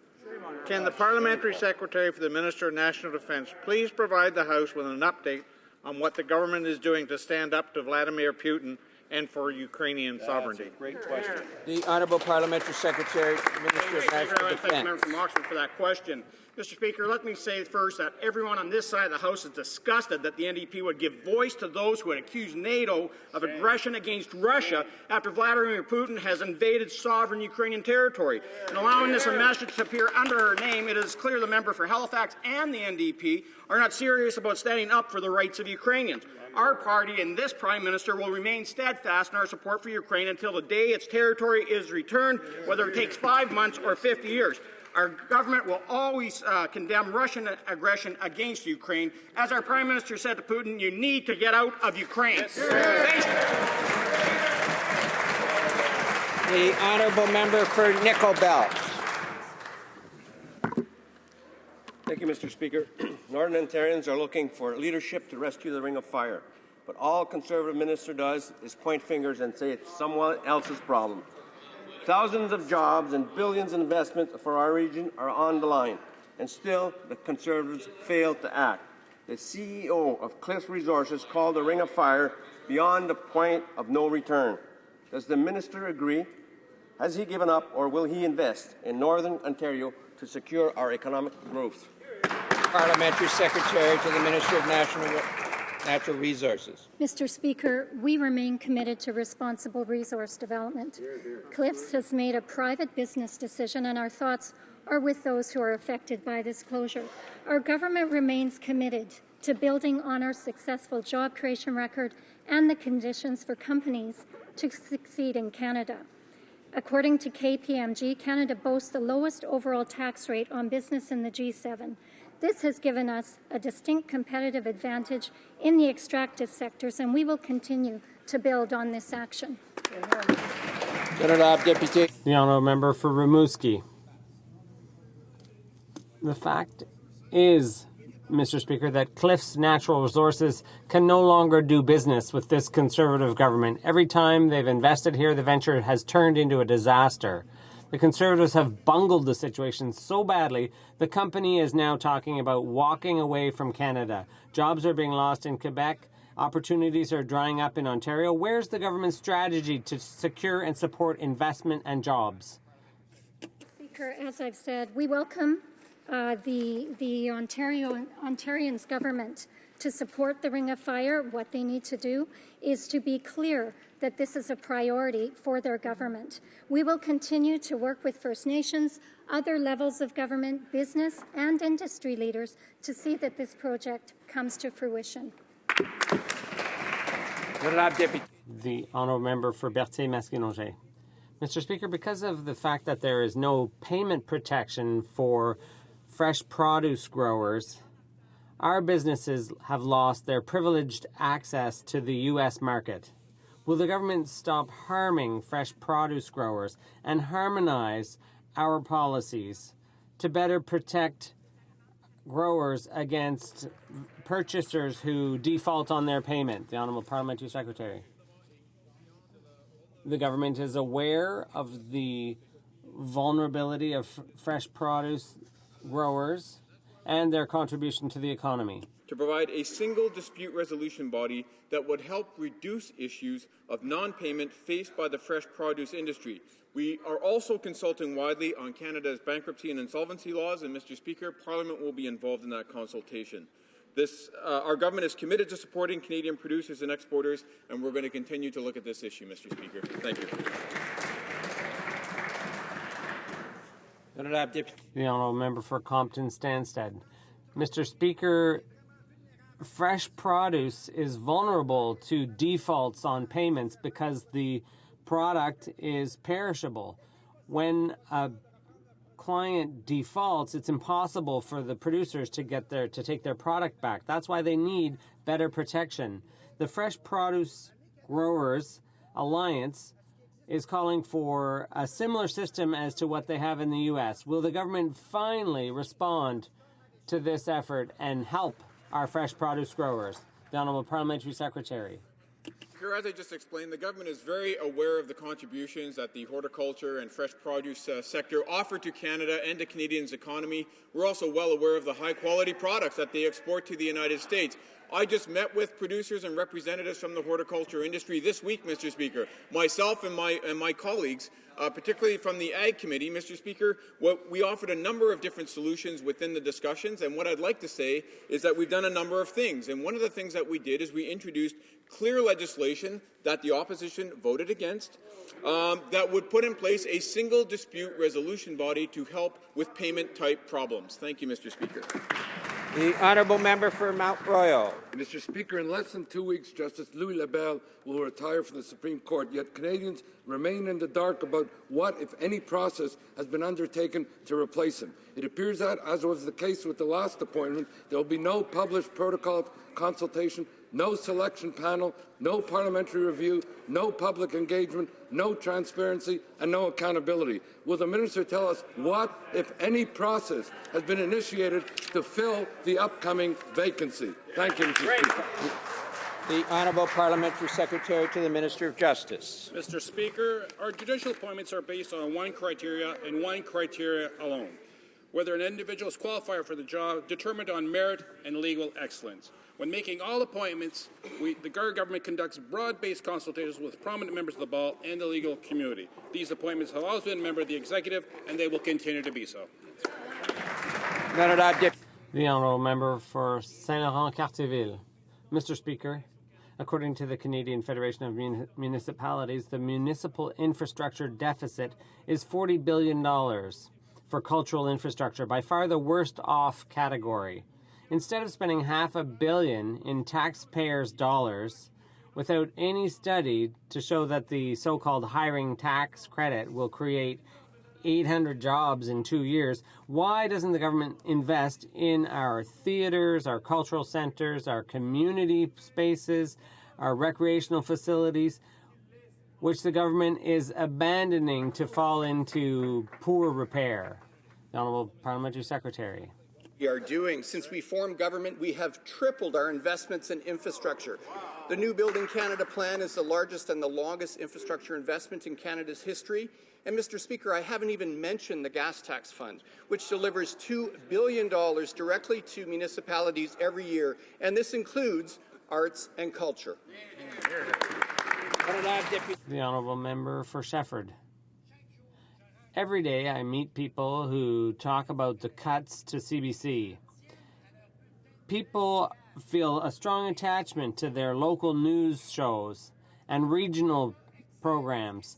Can the Parliamentary Secretary for the Minister of National Defence please provide the House with an update on what the government is doing to stand up to Vladimir Putin and for Ukrainian sovereignty? That's a great question. The Honourable Parliamentary Secretary, Minister of National Defence. Thank the member from Oxford for that question. Mr. Speaker, let me say first that everyone on this side of the House is disgusted that the NDP would give voice to those who had accused NATO of aggression against Russia after Vladimir Putin has invaded sovereign Ukrainian territory. And allowing this message to appear under her name, it is clear the member for Halifax and the NDP are not serious about standing up for the rights of Ukrainians. Our party and this Prime Minister will remain steadfast in our support for Ukraine until the day its territory is returned, whether it takes 5 months or 50 years. Our government will always condemn Russian aggression against Ukraine. As our Prime Minister said to Putin, you need to get out of Ukraine. Yes, the honourable member for Nickel Belt. Thank you, Mr. Speaker. Northern Ontarians are looking for leadership to rescue the Ring of Fire. But all Conservative minister does is point fingers and say it's someone else's problem. Thousands of jobs and billions in investment for our region are on the line, and still the Conservatives fail to act. The CEO of Cliffs Resources called the Ring of Fire beyond the point of no return. Does the minister agree? Has he given up, or will he invest in Northern Ontario to secure our economic growth? Parliamentary Secretary to the Minister of Natural Resources. Mr. Speaker, we remain committed to responsible resource development. Cliffs has made a private business decision, and our thoughts are with those who are affected by this closure. Our government remains committed to building on our successful job creation record and the conditions for companies to succeed in Canada. According to KPMG, Canada boasts the lowest overall tax rate on business in the G7. This has given us a distinct competitive advantage in the extractive sectors, and we will continue to build on this action. The honourable member for Rimouski. The fact is, Mr. Speaker, that Cliffs Natural Resources can no longer do business with this Conservative government. Every time they've invested here, the venture has turned into a disaster. The Conservatives have bungled the situation so badly, the company is now talking about walking away from Canada. Jobs are being lost in Quebec. Opportunities are drying up in Ontario. Where's the government's strategy to secure and support investment and jobs? Speaker, as I've said, we welcome the Ontarians government to support the Ring of Fire. What they need to do is to be clear that this is a priority for their government. We will continue to work with First Nations, other levels of government, business and industry leaders to see that this project comes to fruition. The honourable member for Berthier-Masquinongé. Mr. Speaker, because of the fact that there is no payment protection for fresh produce growers, our businesses have lost their privileged access to the U.S. market. Will the government stop harming fresh produce growers and harmonize our policies to better protect growers against purchasers who default on their payment? The Honourable Parliamentary Secretary. The government is aware of the vulnerability of fresh produce growers and their contribution to the economy. To provide a single dispute resolution body that would help reduce issues of non-payment faced by the fresh produce industry. We are also consulting widely on Canada's bankruptcy and insolvency laws, and Mr. Speaker, Parliament will be involved in that consultation. Our government is committed to supporting Canadian producers and exporters, and we're going to continue to look at this issue, Mr. Speaker. Thank you. The Honourable Member for Compton-Stansted. Mr. Speaker, fresh produce is vulnerable to defaults on payments because the product is perishable. When a client defaults, it's impossible for the producers to take their product back. That's why they need better protection. The Fresh Produce Growers Alliance is calling for a similar system as to what they have in the U.S. Will the government finally respond to this effort and help our fresh produce growers? The Honourable Parliamentary Secretary. As I just explained, the government is very aware of the contributions that the horticulture and fresh produce sector offer to Canada and to Canadians' economy. We're also well aware of the high-quality products that they export to the United States. I just met with producers and representatives from the horticulture industry this week, Mr. Speaker. Myself and my colleagues, particularly from the Ag Committee, Mr. Speaker, we offered a number of different solutions within the discussions, and what I'd like to say is that we've done a number of things. And one of the things that we did is we introduced clear legislation that the opposition voted against that would put in place a single dispute resolution body to help with payment-type problems. Thank you, Mr. Speaker. The Honourable Member for Mount Royal. Mr. Speaker, in less than 2 weeks, Justice Louis Lebel will retire from the Supreme Court, yet Canadians remain in the dark about what, if any, process has been undertaken to replace him. It appears that, as was the case with the last appointment, there will be no published protocol of consultation, no selection panel, no parliamentary review, no public engagement, no transparency, and no accountability. Will the Minister tell us what, if any, process has been initiated to fill the upcoming vacancy? Thank you, Mr. Speaker. The Honourable Parliamentary Secretary to the Minister of Justice. Mr. Speaker, our judicial appointments are based on one criteria and one criteria alone: whether an individual is qualified for the job, determined on merit and legal excellence. When making all appointments, the government conducts broad-based consultations with prominent members of the ball and the legal community. These appointments have always been a member of the executive, and they will continue to be so. The Honourable Member for Saint-Laurent-Cartierville. Mr. Speaker, according to the Canadian Federation of Municipalities, the municipal infrastructure deficit is $40 billion for cultural infrastructure, by far the worst off category. Instead of spending $500 million in taxpayers' dollars without any study to show that the so-called hiring tax credit will create 800 jobs in 2 years, why doesn't the government invest in our theaters, our cultural centers, our community spaces, our recreational facilities, which the government is abandoning to fall into poor repair? The Honourable Parliamentary Secretary. We are doing. Since we formed government, we have tripled our investments in infrastructure. The New Building Canada plan is the largest and the longest infrastructure investment in Canada's history. And, Mr. Speaker, I haven't even mentioned the gas tax fund, which delivers $2 billion directly to municipalities every year, and this includes arts and culture. The Honourable Member for Shefford. Every day I meet people who talk about the cuts to CBC. People feel a strong attachment to their local news shows and regional programs.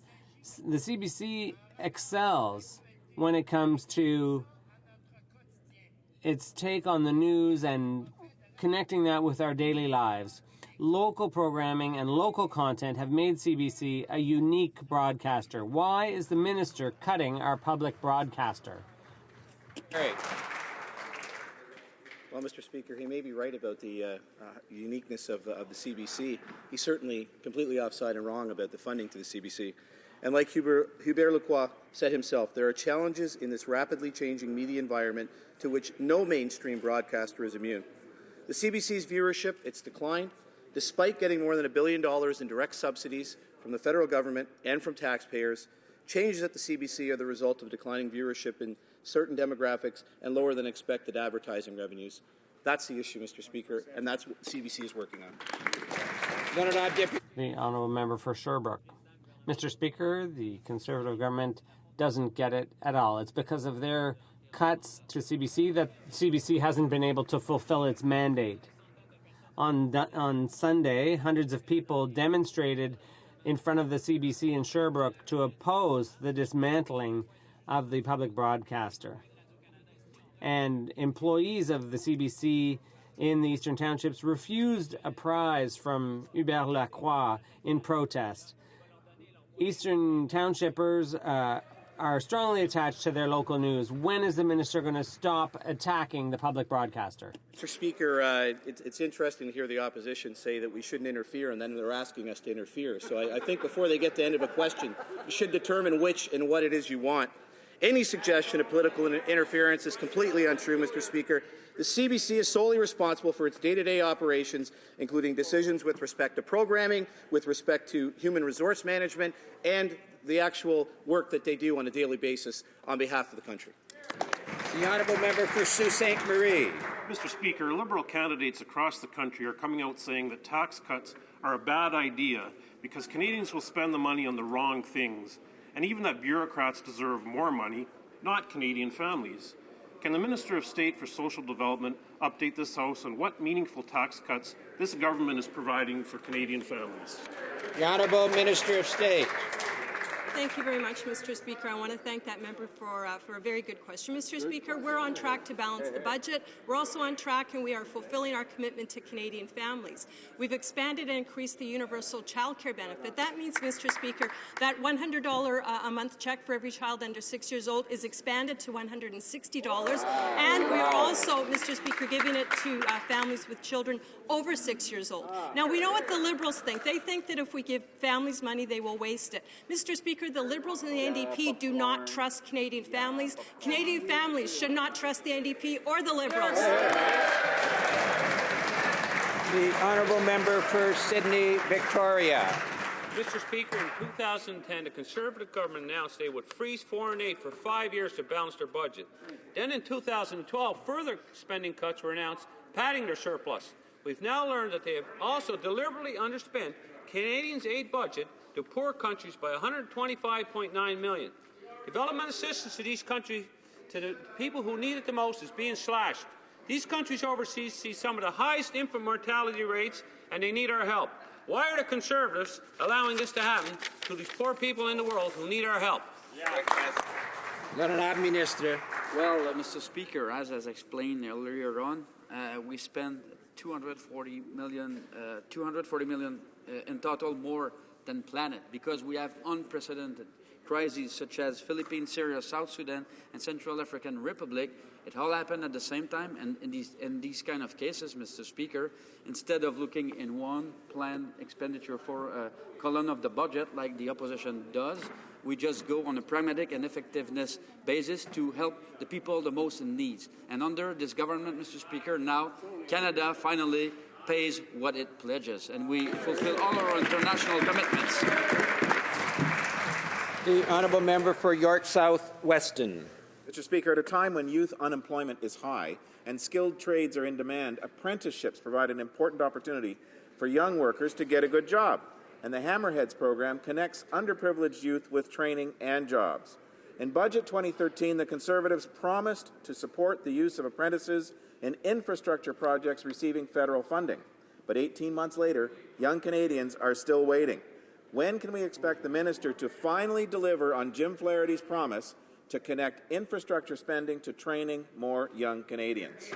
The CBC excels when it comes to its take on the news and connecting that with our daily lives. Local programming and local content have made CBC a unique broadcaster. Why is the minister cutting our public broadcaster? Well, Mr. Speaker, he may be right about the uniqueness of the CBC. He's certainly completely offside and wrong about the funding to the CBC. And like Hubert Lacroix said himself, there are challenges in this rapidly changing media environment to which no mainstream broadcaster is immune. The CBC's viewership, it's declined, despite getting more than $1 billion in direct subsidies from the federal government and from taxpayers. Changes at the CBC are the result of declining viewership in certain demographics and lower than expected advertising revenues. That's the issue, Mr. Speaker, and that's what the CBC is working on. The honourable member for Sherbrooke. Mr. Speaker, the Conservative government doesn't get it at all. It's because of their cuts to CBC that CBC hasn't been able to fulfill its mandate. On Sunday, hundreds of people demonstrated in front of the CBC in Sherbrooke to oppose the dismantling of the public broadcaster. And employees of the CBC in the Eastern Townships refused a prize from Hubert Lacroix in protest. Eastern Townshippers are strongly attached to their local news. When is the minister going to stop attacking the public broadcaster? Mr. Speaker, it's interesting to hear the opposition say that we shouldn't interfere, and then they're asking us to interfere. So I think before they get to the end of a question, you should determine which and what it is you want. Any suggestion of political interference is completely untrue, Mr. Speaker. The CBC is solely responsible for its day-to-day operations, including decisions with respect to programming, with respect to human resource management, and the actual work that they do on a daily basis on behalf of the country. The honourable member for Sault Ste. Marie. Mr. Speaker, Liberal candidates across the country are coming out saying that tax cuts are a bad idea because Canadians will spend the money on the wrong things, and even that bureaucrats deserve more money, not Canadian families. Can the Minister of State for Social Development update this House on what meaningful tax cuts this government is providing for Canadian families? The Honourable Minister of State. Thank you very much, Mr. Speaker. I want to thank that member for a very good question. Mr. Speaker, we're on track to balance the budget. We're also on track and we are fulfilling our commitment to Canadian families. We've expanded and increased the universal childcare benefit. That means, Mr. Speaker, that $100 a month check for every child under 6 years old is expanded to $160. And we are also, Mr. Speaker, giving it to families with children over 6 years old. Now, we know what the Liberals think. They think that if we give families money, they will waste it. Mr. Speaker, the Liberals and the NDP do not trust Canadian families. Canadian families should not trust the NDP or the Liberals. The honourable member for Sydney, Victoria. Mr. Speaker, in 2010, the Conservative government announced they would freeze foreign aid for 5 years to balance their budget. Then in 2012, further spending cuts were announced, padding their surplus. We've now learned that they have also deliberately underspent Canadians' aid budget to poor countries by $125.9 million. Development assistance to these countries, to the people who need it the most, is being slashed. These countries overseas see some of the highest infant mortality rates, and they need our help. Why are the Conservatives allowing this to happen to these poor people in the world who need our help? Minister. Well, Mr. Speaker, as explained earlier on, we spent $240 million in total more than planned because we have unprecedented crises such as Philippines, Syria, South Sudan, and Central African Republic. It all happened at the same time, and in these kind of cases, Mr. Speaker, instead of looking in one planned expenditure for a column of the budget like the opposition does, we just go on a pragmatic and effectiveness basis to help the people the most in need. And under this government, Mr. Speaker, now Canada finally pays what it pledges, and we fulfill all our international commitments. The honourable member for York South Weston. Mr. Speaker, at a time when youth unemployment is high and skilled trades are in demand, apprenticeships provide an important opportunity for young workers to get a good job. And the Hammerheads program connects underprivileged youth with training and jobs. In Budget 2013, the Conservatives promised to support the use of apprentices in infrastructure projects receiving federal funding. But 18 months later, young Canadians are still waiting. When can we expect the minister to finally deliver on Jim Flaherty's promise to connect infrastructure spending to training more young Canadians?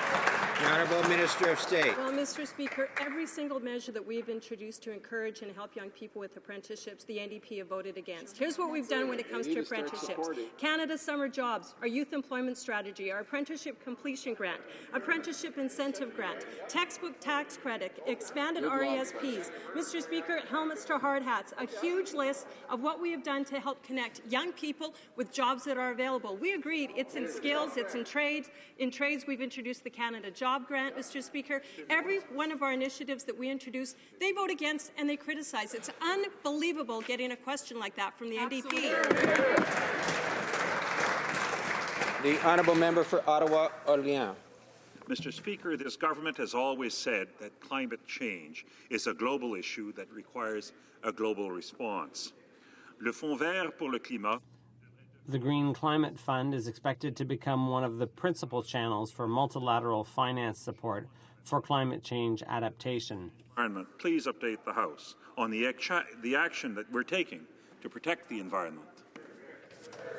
The Honourable Minister of State. Well, Mr. Speaker, every single measure that we've introduced to encourage and help young people with apprenticeships, the NDP have voted against. Here's what we've done when it comes to apprenticeships. Canada's summer jobs, our youth employment strategy, our apprenticeship completion grant, apprenticeship incentive grant, textbook tax credit, expanded RESPs. Mr. Speaker, helmets to hard hats, a huge list of what we have done to help connect young people with jobs that are available. We agreed it's in skills, it's in trades. In trades, we've introduced the Canada Job Grant, Mr. Speaker. Every one of our initiatives that we introduce, they vote against and they criticize. It's unbelievable getting a question like that from the NDP. The Honourable Member for Ottawa-Orléans. Mr. Speaker, this government has always said that climate change is a global issue that requires a global response. Le Fonds vert pour le climat. The Green Climate Fund is expected to become one of the principal channels for multilateral finance support for climate change adaptation. Please update the House on the action that we're taking to protect the environment.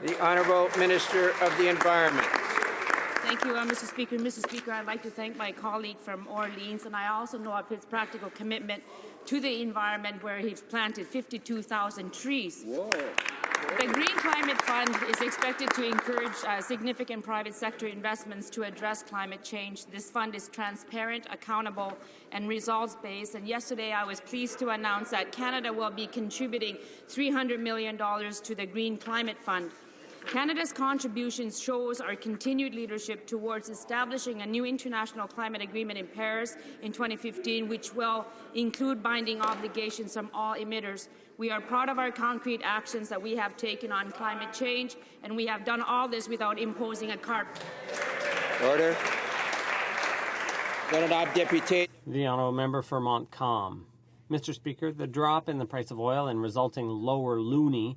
The Honourable Minister of the Environment. Thank you, Mr. Speaker. Mr. Speaker, I'd like to thank my colleague from Orleans, and I also know of his practical commitment to the environment where he's planted 52,000 trees. Whoa. The Green Climate Fund is expected to encourage significant private sector investments to address climate change. This fund is transparent, accountable, and results-based. And yesterday I was pleased to announce that Canada will be contributing $300 million to the Green Climate Fund. Canada's contributions shows our continued leadership towards establishing a new international climate agreement in Paris in 2015, which will include binding obligations from all emitters. We are proud of our concrete actions that we have taken on climate change, and we have done all this without imposing a cart. Order. The Honourable Member for Montcalm. Mr. Speaker, the drop in the price of oil and resulting lower loonie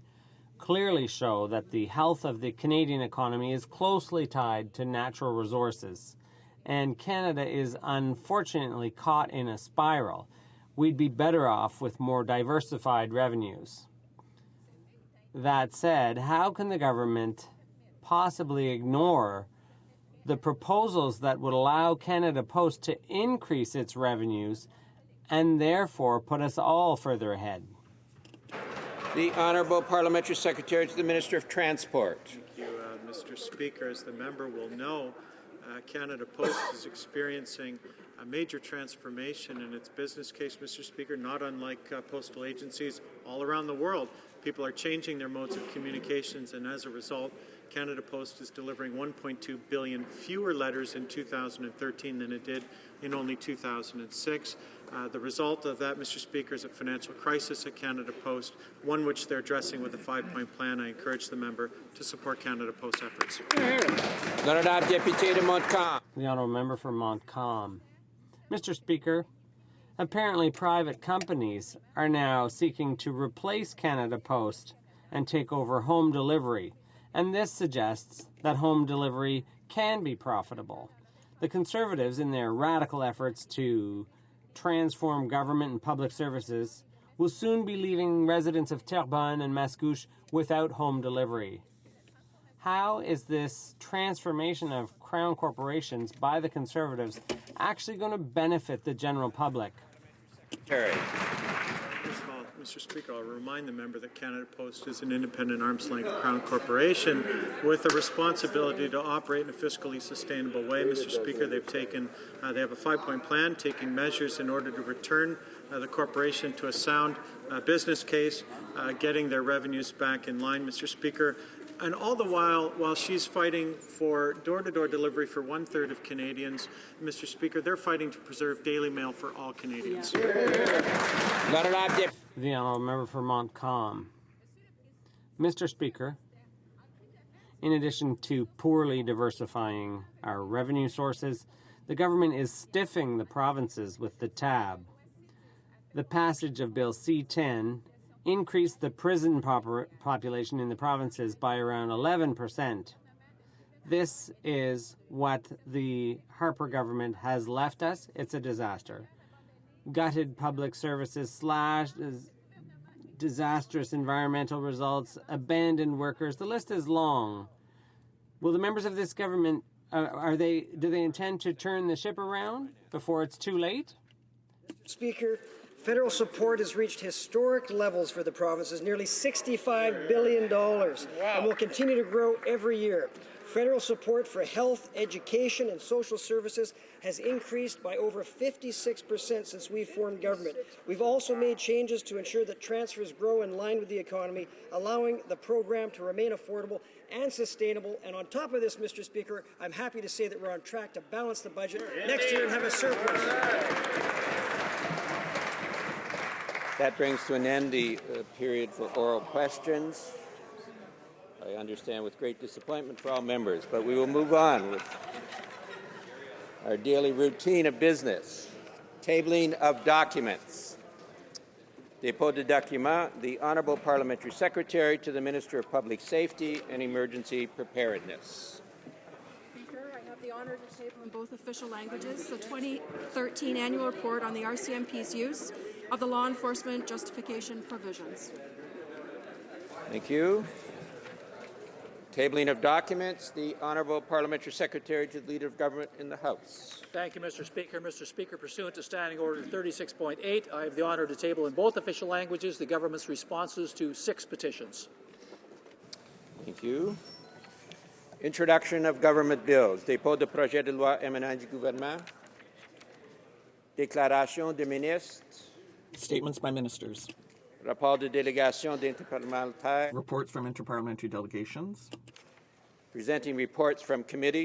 clearly show that the health of the Canadian economy is closely tied to natural resources, and Canada is unfortunately caught in a spiral. We'd be better off with more diversified revenues. That said, how can the government possibly ignore the proposals that would allow Canada Post to increase its revenues and therefore put us all further ahead? The Honourable Parliamentary Secretary to the Minister of Transport. Thank you, Mr. Speaker. As the member will know, Canada Post is experiencing a major transformation in its business case, Mr. Speaker, not unlike postal agencies all around the world. People are changing their modes of communications, and as a result, Canada Post is delivering 1.2 billion fewer letters in 2013 than it did in only 2006. The result of that, Mr. Speaker, is a financial crisis at Canada Post, one which they're addressing with a 5-point plan. I encourage the member to support Canada Post efforts. The Honourable Member for Montcalm. Mr. Speaker, apparently private companies are now seeking to replace Canada Post and take over home delivery, and this suggests that home delivery can be profitable. The Conservatives, in their radical efforts to transform government and public services, will soon be leaving residents of Terrebonne and Mascouche without home delivery. How is this transformation of Crown corporations by the Conservatives actually going to benefit the general public? First of all, Mr. Speaker, I'll remind the member that Canada Post is an independent arm's-length Crown corporation with a responsibility to operate in a fiscally sustainable way. Mr. Speaker, they have a 5-point plan taking measures in order to return the corporation to a sound business case, getting their revenues back in line, Mr. Speaker. And all the while she's fighting for door-to-door delivery for 1/3 of Canadians, Mr. Speaker, they're fighting to preserve Daily Mail for all Canadians. The Honourable Member for Montcalm. Mr. Speaker, in addition to poorly diversifying our revenue sources, the government is stiffing the provinces with the tab. The passage of Bill C-10 increased the prison population in the provinces by around 11%. This is what the Harper government has left us. It's a disaster. Gutted public services, slashed, disastrous environmental results, abandoned workers. The list is long. Will the members of this government do they intend to turn the ship around before it's too late? Speaker, federal support has reached historic levels for the provinces, nearly $65 billion, and will continue to grow every year. Federal support for health, education, and social services has increased by over 56% since we formed government. We've also made changes to ensure that transfers grow in line with the economy, allowing the program to remain affordable and sustainable. And on top of this, Mr. Speaker, I'm happy to say that we're on track to balance the budget next year and have a surplus. That brings to an end the period for oral questions. I understand with great disappointment for all members, but we will move on with our daily routine of business. Tabling of documents. Dépôt de documents, the Honourable Parliamentary Secretary to the Minister of Public Safety and Emergency Preparedness. Speaker, I have the honour to table in both official languages the 2013 annual report on the RCMP's use of the law enforcement justification provisions. Thank you. Tabling of documents, the Honourable Parliamentary Secretary to the Leader of Government in the House. Thank you, Mr. Speaker. Mr. Speaker, pursuant to Standing Order 36.8, I have the honour to table in both official languages the government's responses to 6 petitions. Thank you. Introduction of government bills. Dépôt de projet de loi émanant du gouvernement. Déclaration des ministres. Statements by ministers. Rapport de délégation d'interparlementaires. Reports from interparliamentary delegations. Presenting reports from committees.